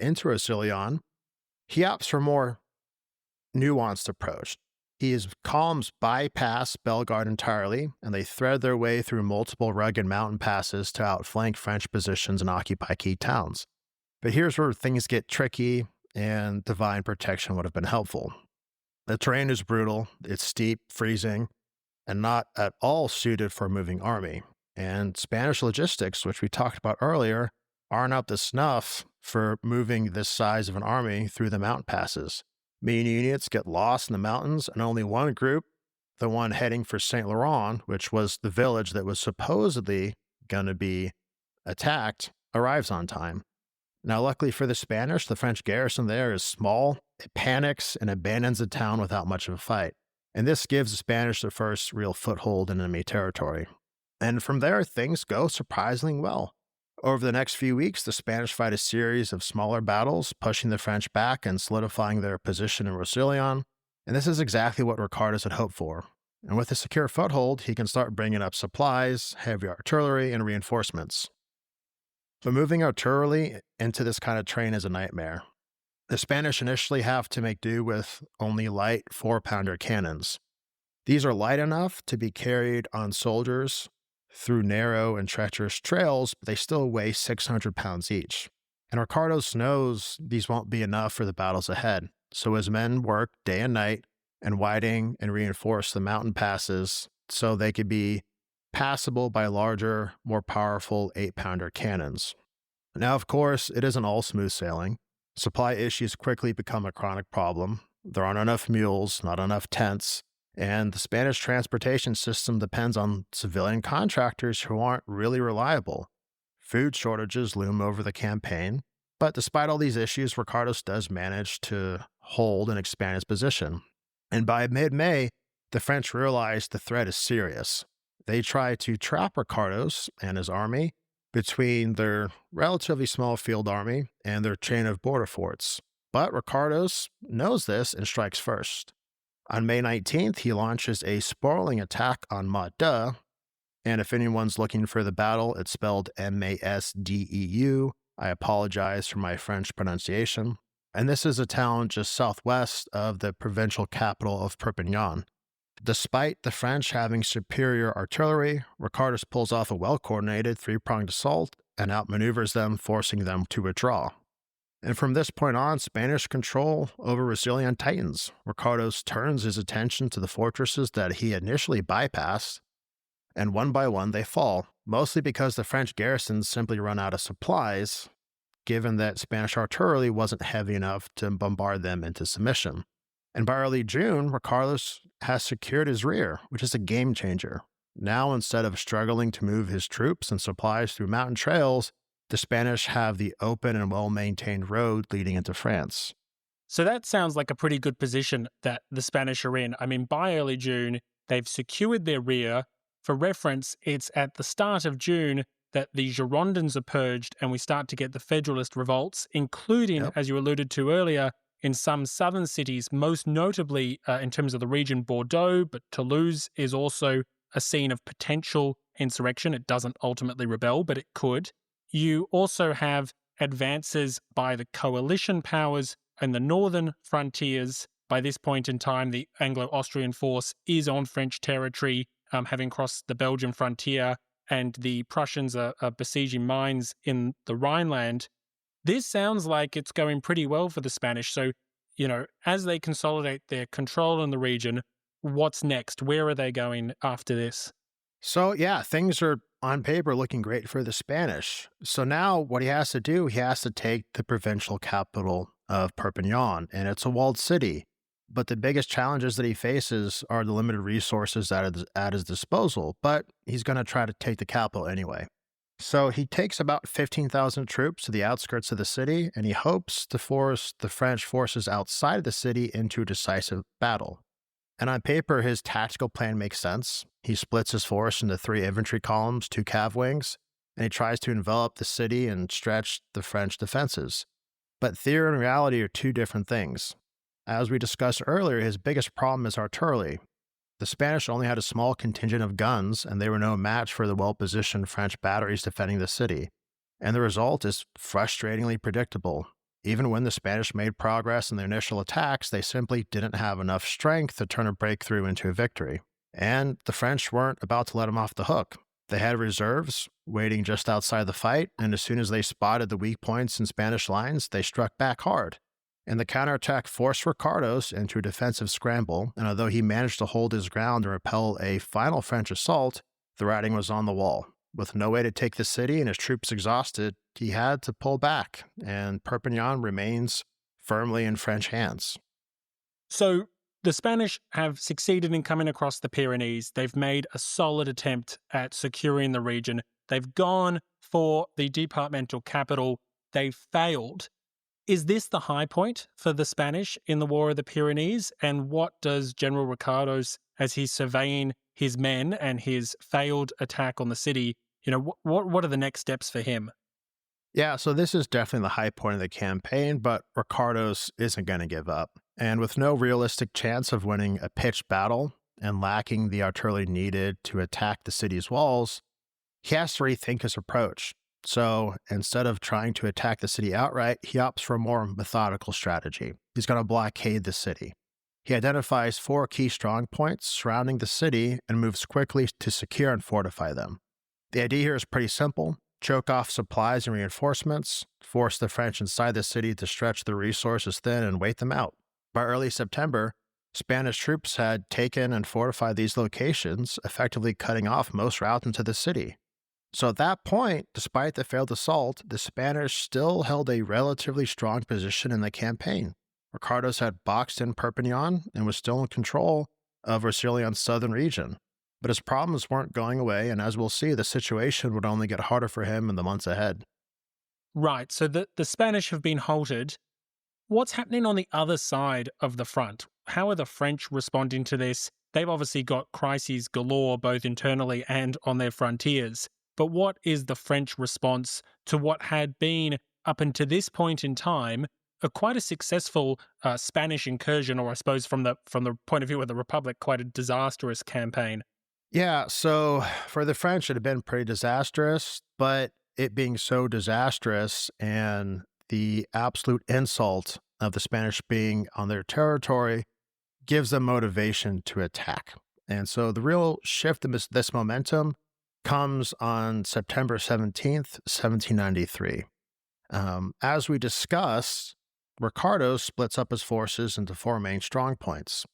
into Roussillon, he opts for a more nuanced approach. His columns bypass Bellegarde entirely, and they thread their way through multiple rugged mountain passes to outflank French positions and occupy key towns. But here's where things get tricky, and divine protection would have been helpful. The terrain is brutal, it's steep, freezing, and not at all suited for a moving army. And Spanish logistics, which we talked about earlier, aren't up to snuff for moving this size of an army through the mountain passes. Main units get lost in the mountains, and only one group, the one heading for Saint Laurent, which was the village that was supposedly going to be attacked, arrives on time. Now, luckily for the Spanish, the French garrison there is small, it panics and abandons the town without much of a fight. And this gives the Spanish their first real foothold in enemy territory. And from there, things go surprisingly well. Over the next few weeks, the Spanish fight a series of smaller battles, pushing the French back and solidifying their position in Roussillon. And this is exactly what Ricardos had hoped for. And with a secure foothold, he can start bringing up supplies, heavy artillery, and reinforcements. But moving artillery into this kind of terrain is a nightmare. The Spanish initially have to make do with only light 4-pounder cannons. These are light enough to be carried on soldiers through narrow and treacherous trails, but they still weigh 600 pounds each. And Ricardos knows these won't be enough for the battles ahead, so his men work day and night and widen and reinforce the mountain passes so they could be passable by larger, more powerful 8-pounder cannons. Now, of course, it isn't all smooth sailing. Supply issues quickly become a chronic problem. There aren't enough mules, not enough tents, and the Spanish transportation system depends on civilian contractors who aren't really reliable. Food shortages loom over the campaign, but despite all these issues, Ricardos does manage to hold and expand his position. And by mid-May, the French realize the threat is serious. They try to trap Ricardos and his army between their relatively small field army and their chain of border forts. But Ricardos knows this and strikes first. On May 19th, he launches a sprawling attack on Masdeu, and if anyone's looking for the battle, it's spelled Masdeu. I apologize for my French pronunciation. And this is a town just southwest of the provincial capital of Perpignan. Despite the French having superior artillery, Ricardos pulls off a well-coordinated 3-pronged assault and outmaneuvers them, forcing them to withdraw. And from this point on, Spanish control over Roussillon tightens. Ricardos turns his attention to the fortresses that he initially bypassed, and one by one they fall, mostly because the French garrisons simply run out of supplies, given that Spanish artillery wasn't heavy enough to bombard them into submission. And by early June, Ricardos has secured his rear, which is a game changer. Now, instead of struggling to move his troops and supplies through mountain trails, the Spanish have the open and well-maintained road leading into France. So that sounds like a pretty good position that the Spanish are in. I mean, by early June, they've secured their rear. For reference, it's at the start of June that the Girondins are purged and we start to get the Federalist revolts, including, as you alluded to earlier, in some southern cities, most notably in terms of the region Bordeaux, but Toulouse is also a scene of potential insurrection. It doesn't ultimately rebel, but it could. You also have advances by the coalition powers in the northern frontiers. By this point in time, the Anglo-Austrian force is on French territory, having crossed the Belgian frontier, and the Prussians are besieging mines in the Rhineland. This sounds like it's going pretty well for the Spanish. So, as they consolidate their control in the region, what's next? Where are they going after this? So, yeah, things are on paper looking great for the Spanish. So now what he has to do, he has to take the provincial capital of Perpignan, and it's a walled city. But the biggest challenges that he faces are the limited resources at his disposal, but he's going to try to take the capital anyway. So he takes about 15,000 troops to the outskirts of the city, and he hopes to force the French forces outside the city into a decisive battle. And on paper, his tactical plan makes sense. He splits his force into 3 infantry columns, 2 cav wings, and he tries to envelop the city and stretch the French defenses. But theory and reality are 2 different things. As we discussed earlier, his biggest problem is artillery. The Spanish only had a small contingent of guns, and they were no match for the well-positioned French batteries defending the city. And the result is frustratingly predictable. Even when the Spanish made progress in their initial attacks, they simply didn't have enough strength to turn a breakthrough into a victory. And the French weren't about to let them off the hook. They had reserves waiting just outside the fight, and as soon as they spotted the weak points in Spanish lines, they struck back hard. And the counterattack forced Ricardos into a defensive scramble, and although he managed to hold his ground and repel a final French assault, the writing was on the wall. With no way to take the city and his troops exhausted, he had to pull back, and Perpignan remains firmly in French hands. So the Spanish have succeeded in coming across the Pyrenees. They've made a solid attempt at securing the region. They've gone for the departmental capital. They've failed. Is this the high point for the Spanish in the War of the Pyrenees? And what does General Ricardos, as he's surveying his men and his failed attack on the city, what are the next steps for him? Yeah, so this is definitely the high point of the campaign, but Ricardos isn't going to give up. And with no realistic chance of winning a pitched battle and lacking the artillery needed to attack the city's walls, he has to rethink his approach. So instead of trying to attack the city outright, he opts for a more methodical strategy. He's going to blockade the city. He identifies 4 key strong points surrounding the city and moves quickly to secure and fortify them. The idea here is pretty simple. Choke off supplies and reinforcements, force the French inside the city to stretch their resources thin and wait them out. By early September, Spanish troops had taken and fortified these locations, effectively cutting off most routes into the city. So at that point, despite the failed assault, the Spanish still held a relatively strong position in the campaign. Ricardos had boxed in Perpignan and was still in control of Roussillon's southern region. But his problems weren't going away, and as we'll see, the situation would only get harder for him in the months ahead. Right, so the Spanish have been halted. What's happening on the other side of the front? How are the French responding to this? They've obviously got crises galore, both internally and on their frontiers. But what is the French response to what had been, up until this point in time, quite a successful Spanish incursion, or I suppose from the point of view of the Republic, quite a disastrous campaign? Yeah, so for the French, it had been pretty disastrous, but it being so disastrous and the absolute insult of the Spanish being on their territory gives them motivation to attack. And so the real shift in this momentum comes on September 17th, 1793. As we discussed, Ricardo splits up his forces into 4 main strong points.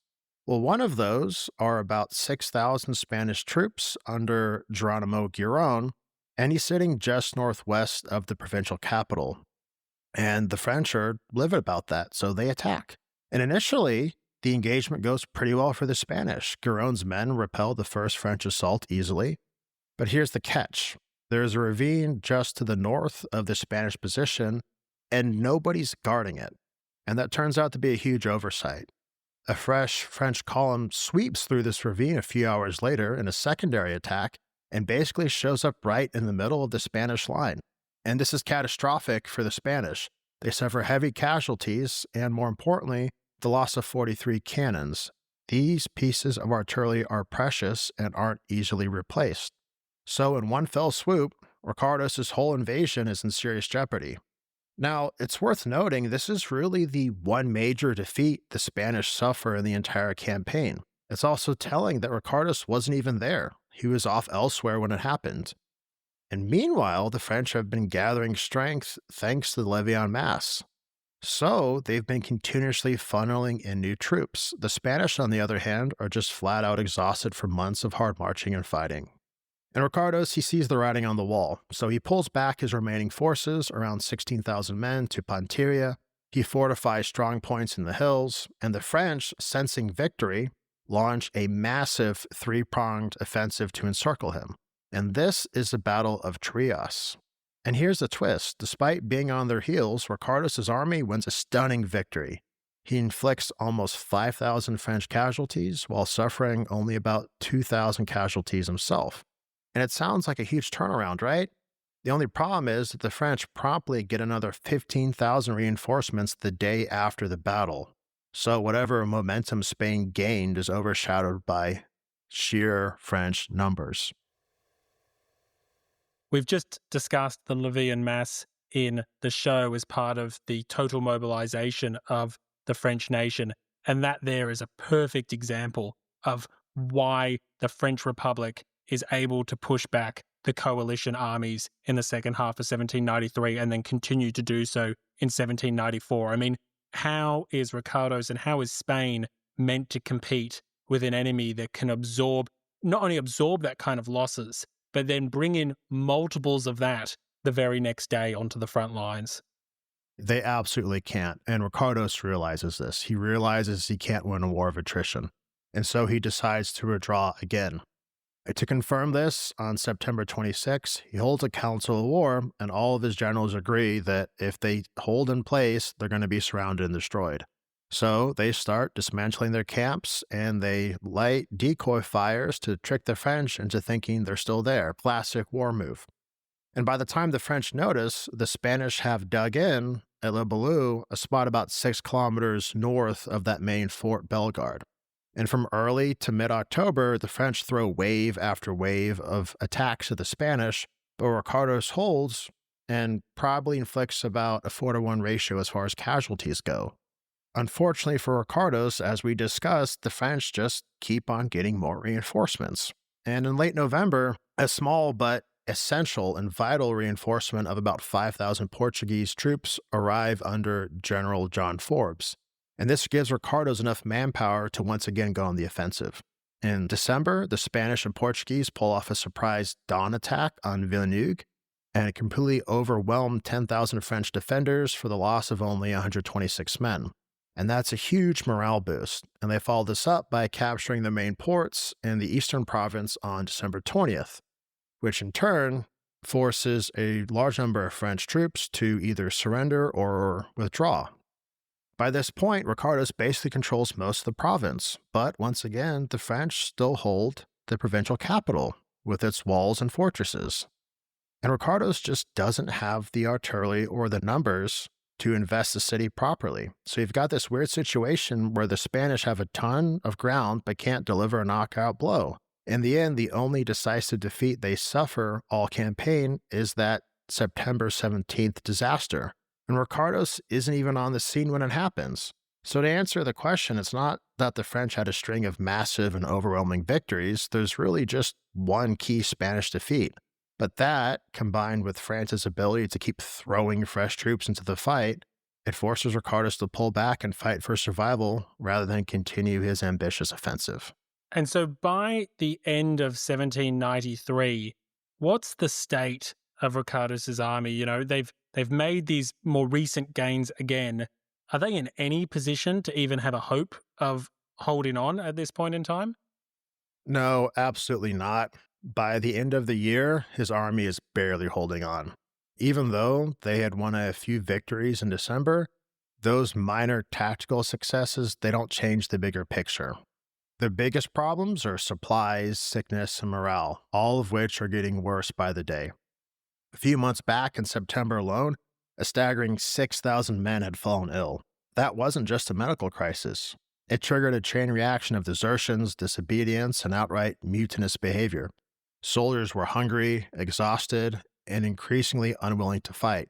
Well, one of those are about 6,000 Spanish troops under Geronimo Giron, and he's sitting just northwest of the provincial capital. And the French are livid about that, so they attack. And initially, the engagement goes pretty well for the Spanish. Giron's men repel the first French assault easily. But here's the catch. There's a ravine just to the north of the Spanish position, and nobody's guarding it. And that turns out to be a huge oversight. A fresh French column sweeps through this ravine a few hours later in a secondary attack and basically shows up right in the middle of the Spanish line. And this is catastrophic for the Spanish. They suffer heavy casualties and, more importantly, the loss of 43 cannons. These pieces of artillery are precious and aren't easily replaced. So in one fell swoop, Ricardos' whole invasion is in serious jeopardy. Now, it's worth noting this is really the one major defeat the Spanish suffer in the entire campaign. It's also telling that Ricardos wasn't even there. He was off elsewhere when it happened. And meanwhile, the French have been gathering strength thanks to the levée en masse. So they've been continuously funneling in new troops. The Spanish, on the other hand, are just flat out exhausted from months of hard marching and fighting. And Ricardos, he sees the writing on the wall, so he pulls back his remaining forces, around 16,000 men, to Ponteria. He fortifies strong points in the hills, and the French, sensing victory, launch a massive 3-pronged offensive to encircle him. And this is the Battle of Trias. And here's the twist. Despite being on their heels, Ricardos' army wins a stunning victory. He inflicts almost 5,000 French casualties while suffering only about 2,000 casualties himself. And it sounds like a huge turnaround, right? The only problem is that the French promptly get another 15,000 reinforcements the day after the battle. So whatever momentum Spain gained is overshadowed by sheer French numbers. We've just discussed the levée en masse in the show as part of the total mobilization of the French nation. And that there is a perfect example of why the French Republic is able to push back the coalition armies in the second half of 1793 and then continue to do so in 1794. I mean, how is Ricardos and how is Spain meant to compete with an enemy that can not only absorb that kind of losses, but then bring in multiples of that the very next day onto the front lines. They absolutely can't. And Ricardos realizes this. He realizes he can't win a war of attrition. And so he decides to withdraw again. To confirm this, on September 26, he holds a council of war, and all of his generals agree that if they hold in place, they're going to be surrounded and destroyed. So they start dismantling their camps, and they light decoy fires to trick the French into thinking they're still there. Classic war move. And by the time the French notice, the Spanish have dug in at Le Boulou, a spot about 6 kilometers north of that main Fort Bellegarde. And from early to mid-October, the French throw wave after wave of attacks at the Spanish, but Ricardos holds and probably inflicts about a 4-to-1 ratio as far as casualties go. Unfortunately for Ricardos, as we discussed, the French just keep on getting more reinforcements. And in late November, a small but essential and vital reinforcement of about 5,000 Portuguese troops arrive under General John Forbes. And this gives Ricardos enough manpower to once again go on the offensive. In December, the Spanish and Portuguese pull off a surprise dawn attack on Villeneuve, and it completely overwhelmed 10,000 French defenders for the loss of only 126 men. And that's a huge morale boost. And they followed this up by capturing the main ports in the eastern province on December 20th, which in turn forces a large number of French troops to either surrender or withdraw. By this point, Ricardos basically controls most of the province, but once again, the French still hold the provincial capital with its walls and fortresses. And Ricardos just doesn't have the artillery or the numbers to invest the city properly. So you've got this weird situation where the Spanish have a ton of ground but can't deliver a knockout blow. In the end, the only decisive defeat they suffer all campaign is that September 17th disaster. And Ricardos isn't even on the scene when it happens. So to answer the question, it's not that the French had a string of massive and overwhelming victories. There's really just one key Spanish defeat. But that, combined with France's ability to keep throwing fresh troops into the fight, it forces Ricardos to pull back and fight for survival rather than continue his ambitious offensive. And so by the end of 1793, what's the state of Ricardos' army? You know, they've made these more recent gains again. Are they in any position to even have a hope of holding on at this point in time? No, absolutely not. By the end of the year, his army is barely holding on. Even though they had won a few victories in December, those minor tactical successes, they don't change the bigger picture. The biggest problems are supplies, sickness, and morale, all of which are getting worse by the day. A few months back in September alone, a staggering 6,000 men had fallen ill. That wasn't just a medical crisis. It triggered a chain reaction of desertions, disobedience, and outright mutinous behavior. Soldiers were hungry, exhausted, and increasingly unwilling to fight.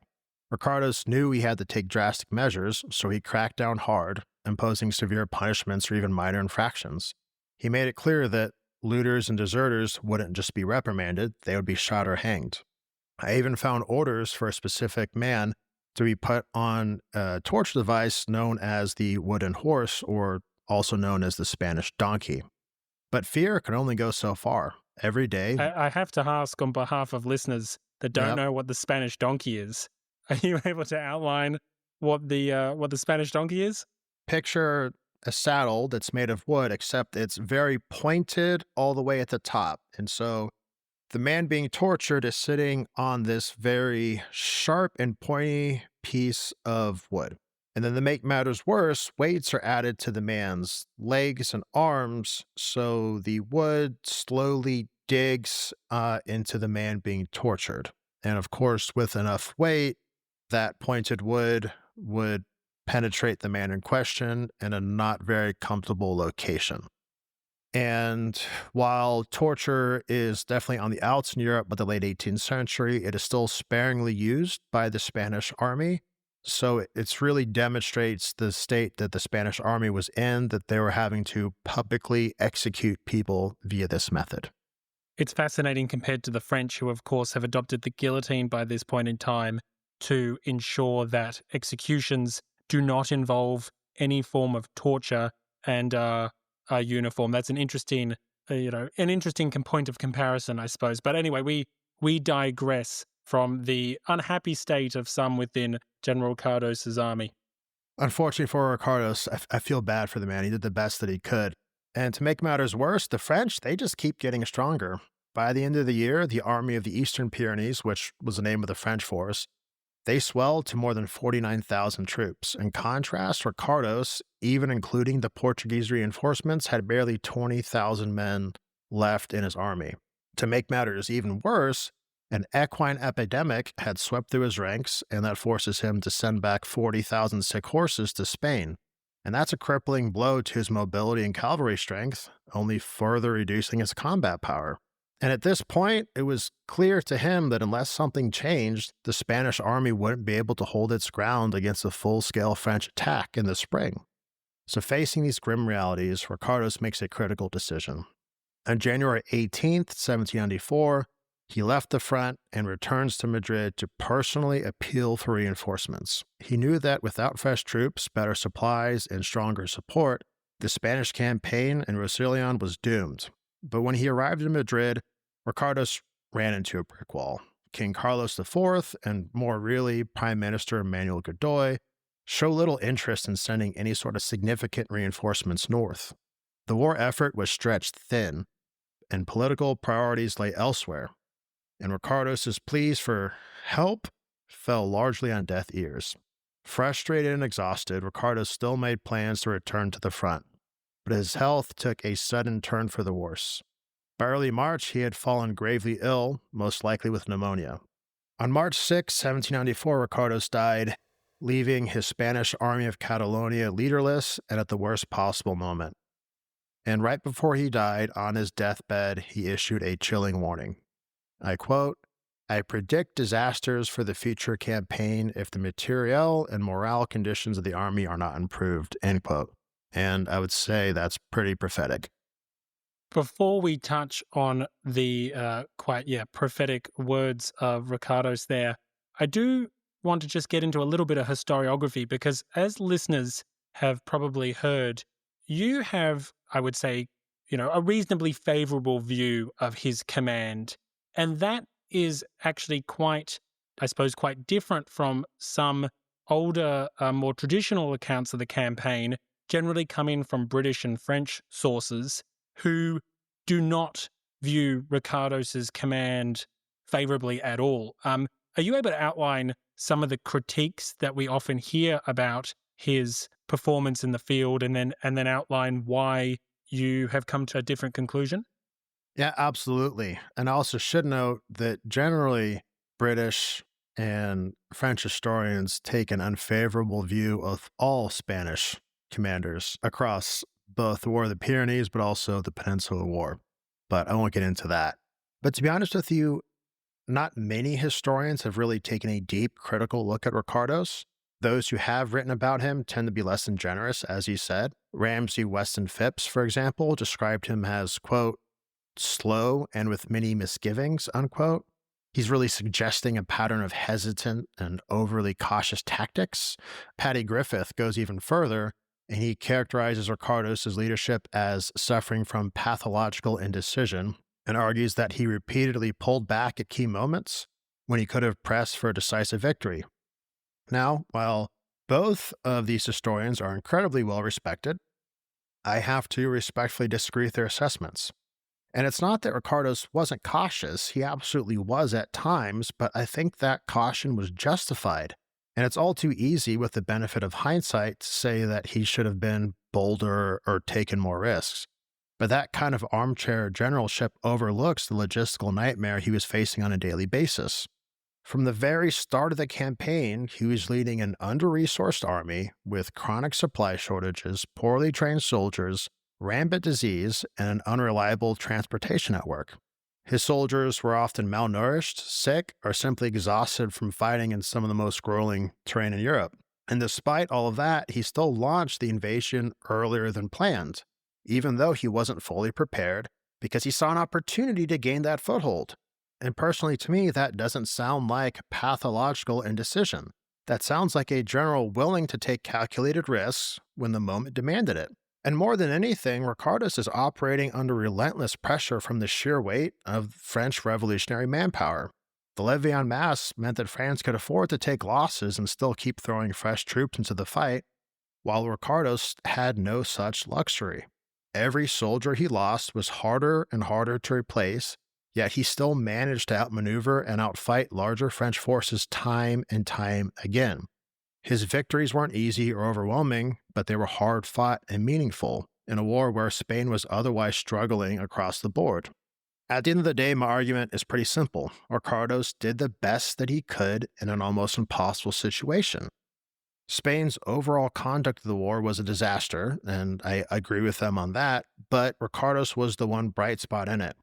Ricardos knew he had to take drastic measures, so he cracked down hard, imposing severe punishments for even minor infractions. He made it clear that looters and deserters wouldn't just be reprimanded, they would be shot or hanged. I even found orders for a specific man to be put on a torture device known as the wooden horse, or also known as the Spanish donkey. But fear can only go so far. Every day. I have to ask on behalf of listeners that don't know what the Spanish donkey is. Are you able to outline what the Spanish donkey is? Picture a saddle that's made of wood, except it's very pointed all the way at the top. And so the man being tortured is sitting on this very sharp and pointy piece of wood. And then to make matters worse, weights are added to the man's legs and arms, so the wood slowly digs into the man being tortured. And of course, with enough weight, that pointed wood would penetrate the man in question in a not very comfortable location. And while torture is definitely on the outs in Europe by the late 18th century, it is still sparingly used by the Spanish army. So it really demonstrates the state that the Spanish army was in, that they were having to publicly execute people via this method. It's fascinating compared to the French, who of course have adopted the guillotine by this point in time to ensure that executions do not involve any form of torture and are uniform. That's an interesting an interesting point of comparison, I suppose. But anyway, we digress from the unhappy state of some within General Cardos's army. Unfortunately for Ricardos, I feel bad for the man. He did the best that he could. And to make matters worse, the French, they just keep getting stronger. By the end of the year, the army of the Eastern Pyrenees, which was the name of the French force, they swelled to more than 49,000 troops. In contrast, Ricardos, even including the Portuguese reinforcements, had barely 20,000 men left in his army. To make matters even worse, an equine epidemic had swept through his ranks, and that forces him to send back 40,000 sick horses to Spain. And that's a crippling blow to his mobility and cavalry strength, only further reducing his combat power. And at this point, it was clear to him that unless something changed, the Spanish army wouldn't be able to hold its ground against a full-scale French attack in the spring. So facing these grim realities, Ricardos makes a critical decision. On January 18th, 1794, he left the front and returns to Madrid to personally appeal for reinforcements. He knew that without fresh troops, better supplies, and stronger support, the Spanish campaign in Roussillon was doomed. But when he arrived in Madrid, Ricardos ran into a brick wall. King Carlos IV, and more really Prime Minister Manuel Godoy, show little interest in sending any sort of significant reinforcements north. The war effort was stretched thin, and political priorities lay elsewhere. And Ricardos' pleas for help fell largely on deaf ears. Frustrated and exhausted, Ricardos still made plans to return to the front, but his health took a sudden turn for the worse. By early March, he had fallen gravely ill, most likely with pneumonia. On March 6, 1794, Ricardos died, leaving his Spanish army of Catalonia leaderless and at the worst possible moment. And right before he died, on his deathbed, he issued a chilling warning. I quote, "I predict disasters for the future campaign if the material and morale conditions of the army are not improved," end quote. And I would say that's pretty prophetic. Before we touch on the prophetic words of Ricardos there, I do want to just get into a little bit of historiography because as listeners have probably heard, you have, I would say, a reasonably favorable view of his command. And that is actually quite different from some older, more traditional accounts of the campaign, generally coming from British and French sources, who do not view Ricardos's command favorably at all. Are you able to outline some of the critiques that we often hear about his performance in the field, and then outline why you have come to a different conclusion? Yeah, absolutely. And I also should note that generally British and French historians take an unfavorable view of all Spanish commanders across both the War of the Pyrenees, but also the Peninsular War. But I won't get into that. But to be honest with you, not many historians have really taken a deep critical look at Ricardos. Those who have written about him tend to be less than generous, as he said. Ramsay Weston Phipps, for example, described him as, quote, slow and with many misgivings, unquote. He's really suggesting a pattern of hesitant and overly cautious tactics. Paddy Griffith goes even further, and he characterizes Ricardos' leadership as suffering from pathological indecision and argues that he repeatedly pulled back at key moments when he could have pressed for a decisive victory. Now, while both of these historians are incredibly well respected, I have to respectfully disagree with their assessments. And it's not that Ricardos wasn't cautious. He absolutely was at times, but I think that caution was justified. And it's all too easy with the benefit of hindsight to say that he should have been bolder or taken more risks. But that kind of armchair generalship overlooks the logistical nightmare he was facing on a daily basis. From the very start of the campaign, he was leading an under-resourced army with chronic supply shortages, poorly trained soldiers, rampant disease, and an unreliable transportation network. His soldiers were often malnourished, sick, or simply exhausted from fighting in some of the most grueling terrain in Europe. And despite all of that, he still launched the invasion earlier than planned, even though he wasn't fully prepared, because he saw an opportunity to gain that foothold. And personally, to me, that doesn't sound like pathological indecision. That sounds like a general willing to take calculated risks when the moment demanded it. And more than anything, Ricardos is operating under relentless pressure from the sheer weight of French revolutionary manpower. The levy en masse meant that France could afford to take losses and still keep throwing fresh troops into the fight, while Ricardos had no such luxury. Every soldier he lost was harder and harder to replace, yet he still managed to outmaneuver and outfight larger French forces time and time again. His victories weren't easy or overwhelming, but they were hard fought and meaningful in a war where Spain was otherwise struggling across the board. At the end of the day, my argument is pretty simple. Ricardos did the best that he could in an almost impossible situation. Spain's overall conduct of the war was a disaster, and I agree with them on that, but Ricardos was the one bright spot in it.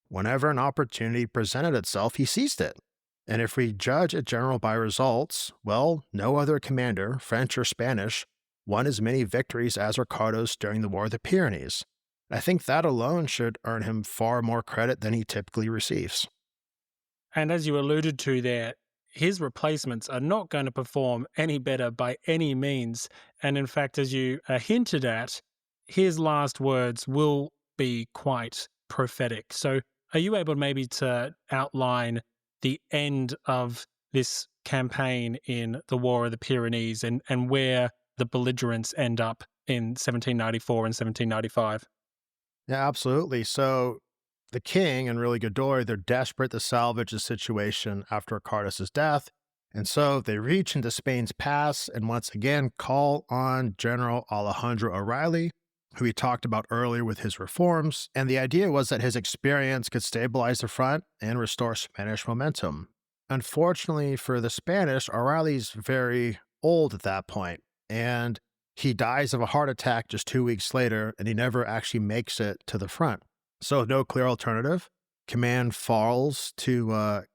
Whenever an opportunity presented itself, he seized it. And if we judge a general by results, well, no other commander, French or Spanish, won as many victories as Ricardos during the War of the Pyrenees. I think that alone should earn him far more credit than he typically receives. And as you alluded to there, his replacements are not going to perform any better by any means. And in fact, as you hinted at, his last words will be quite prophetic. So are you able maybe to outline the end of this campaign in the War of the Pyrenees and where the belligerents end up in 1794 and 1795? Yeah, absolutely. So the king and really Godoy, they're desperate to salvage the situation after Ricardos' death. And so they reach into Spain's pass and once again call on General Alejandro O'Reilly, who we talked about earlier with his reforms. And the idea was that his experience could stabilize the front and restore Spanish momentum. Unfortunately for the Spanish, O'Reilly's very old at that point, and he dies of a heart attack just 2 weeks later, and he never actually makes it to the front. So no clear alternative. Command falls to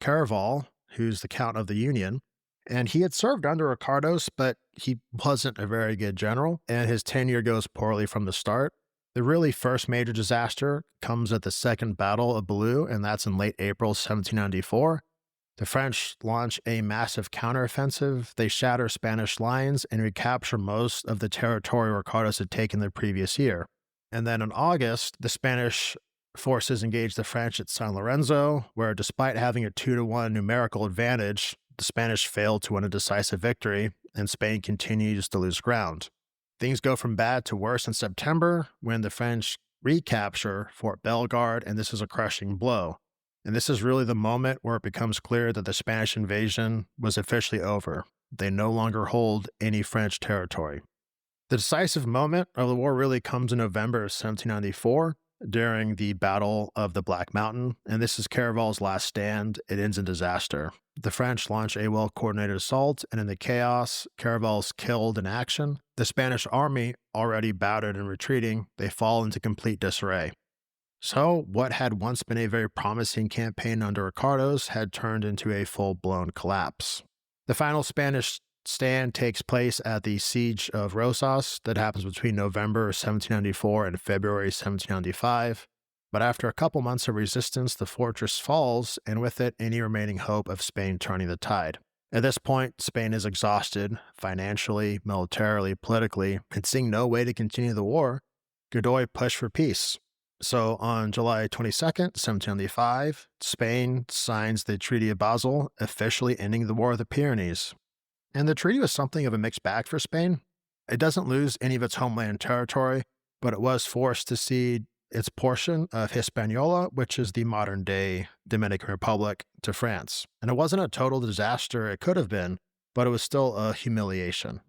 Caraval, who's the Count of the Union, and he had served under Ricardos, but he wasn't a very good general, and his tenure goes poorly from the start. The really first major disaster comes at the Second Battle of Belleau, and that's in late April 1794. The French launch a massive counteroffensive. They shatter Spanish lines and recapture most of the territory Ricardos had taken the previous year. And then in August, the Spanish forces engage the French at San Lorenzo, where despite having a 2-1 numerical advantage, the Spanish failed to win a decisive victory, and Spain continues to lose ground. Things go from bad to worse in September when the French recapture Fort Bellegarde, and this is a crushing blow. And this is really the moment where it becomes clear that the Spanish invasion was officially over. They no longer hold any French territory. The decisive moment of the war really comes in November of 1794 during the Battle of the Black Mountain, and this is Caraval's last stand. It ends in disaster. The French launch a well-coordinated assault, and in the chaos, Caraval's killed in action. The Spanish army, already battered and retreating, they fall into complete disarray. So, what had once been a very promising campaign under Ricardos had turned into a full-blown collapse. The final Spanish stand takes place at the Siege of Rosas that happens between November 1794 and February 1795. But after a couple months of resistance, the fortress falls, and with it, any remaining hope of Spain turning the tide. At this point, Spain is exhausted, financially, militarily, politically, and seeing no way to continue the war, Godoy pushed for peace. So on July 22nd, 1795, Spain signs the Treaty of Basel, officially ending the War of the Pyrenees. And the treaty was something of a mixed bag for Spain. It doesn't lose any of its homeland territory, but it was forced to cede its portion of Hispaniola, which is the modern-day Dominican Republic, to France. And it wasn't a total disaster, it could have been, but it was still a humiliation.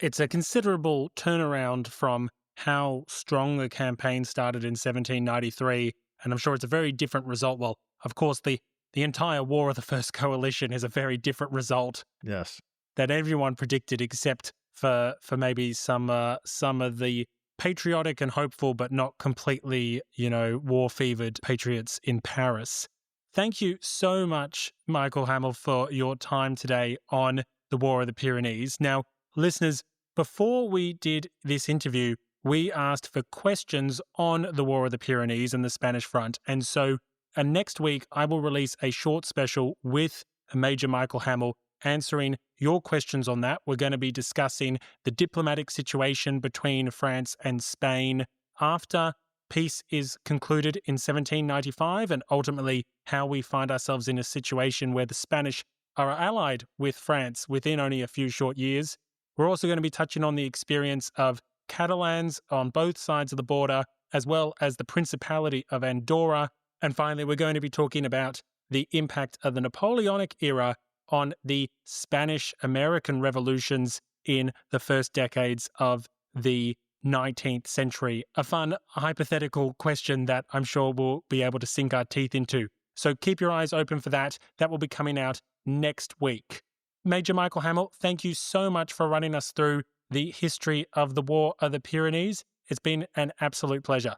It's a considerable turnaround from how strong the campaign started in 1793, and I'm sure it's a very different result. Well, of course, the entire War of the First Coalition is a very different result. Yes. That everyone predicted, except for maybe some of the patriotic and hopeful, but not completely, war-fevered patriots in Paris. Thank you so much, Michael Hamel, for your time today on the War of the Pyrenees. Now, listeners, before we did this interview, we asked for questions on the War of the Pyrenees and the Spanish front. And so next week, I will release a short special with Major Michael Hamel, answering your questions on that. We're going to be discussing the diplomatic situation between France and Spain after peace is concluded in 1795, and ultimately how we find ourselves in a situation where the Spanish are allied with France within only a few short years. We're also going to be touching on the experience of Catalans on both sides of the border, as well as the Principality of Andorra. And finally, we're going to be talking about the impact of the Napoleonic era on the Spanish-American revolutions in the first decades of the 19th century. A fun hypothetical question that I'm sure we'll be able to sink our teeth into. So keep your eyes open for that. That will be coming out next week. Major Michael Hamel, thank you so much for running us through the history of the War of the Pyrenees. It's been an absolute pleasure.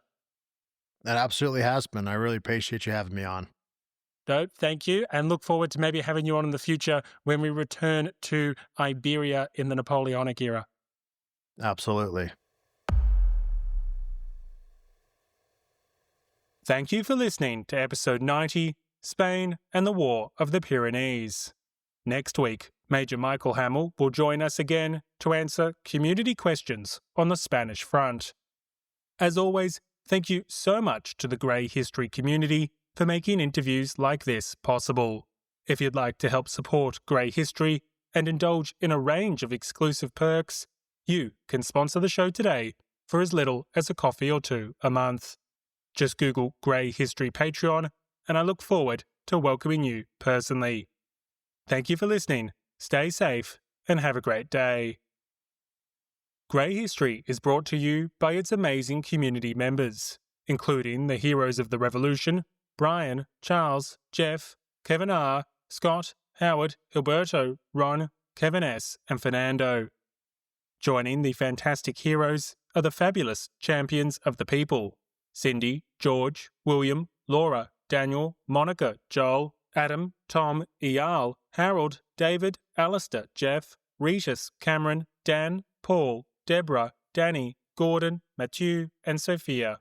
That absolutely has been. I really appreciate you having me on. No, thank you, and look forward to maybe having you on in the future when we return to Iberia in the Napoleonic era. Absolutely. Thank you for listening to episode 90, Spain and the War of the Pyrenees. Next week, Major Michael Hamel will join us again to answer community questions on the Spanish front. As always, thank you so much to the Grey History community for making interviews like this possible. If you'd like to help support Grey History and indulge in a range of exclusive perks, you can sponsor the show today for as little as a coffee or two a month. Just Google Grey History Patreon, and I look forward to welcoming you personally. Thank you for listening, stay safe, and have a great day. Grey History is brought to you by its amazing community members, including the heroes of the Revolution, Brian, Charles, Jeff, Kevin R., Scott, Howard, Gilberto, Ron, Kevin S., and Fernando. Joining the fantastic heroes are the fabulous champions of the people: Cindy, George, William, Laura, Daniel, Monica, Joel, Adam, Tom, Eyal, Harold, David, Alistair, Jeff, Regis, Cameron, Dan, Paul, Deborah, Danny, Gordon, Matthew, and Sophia.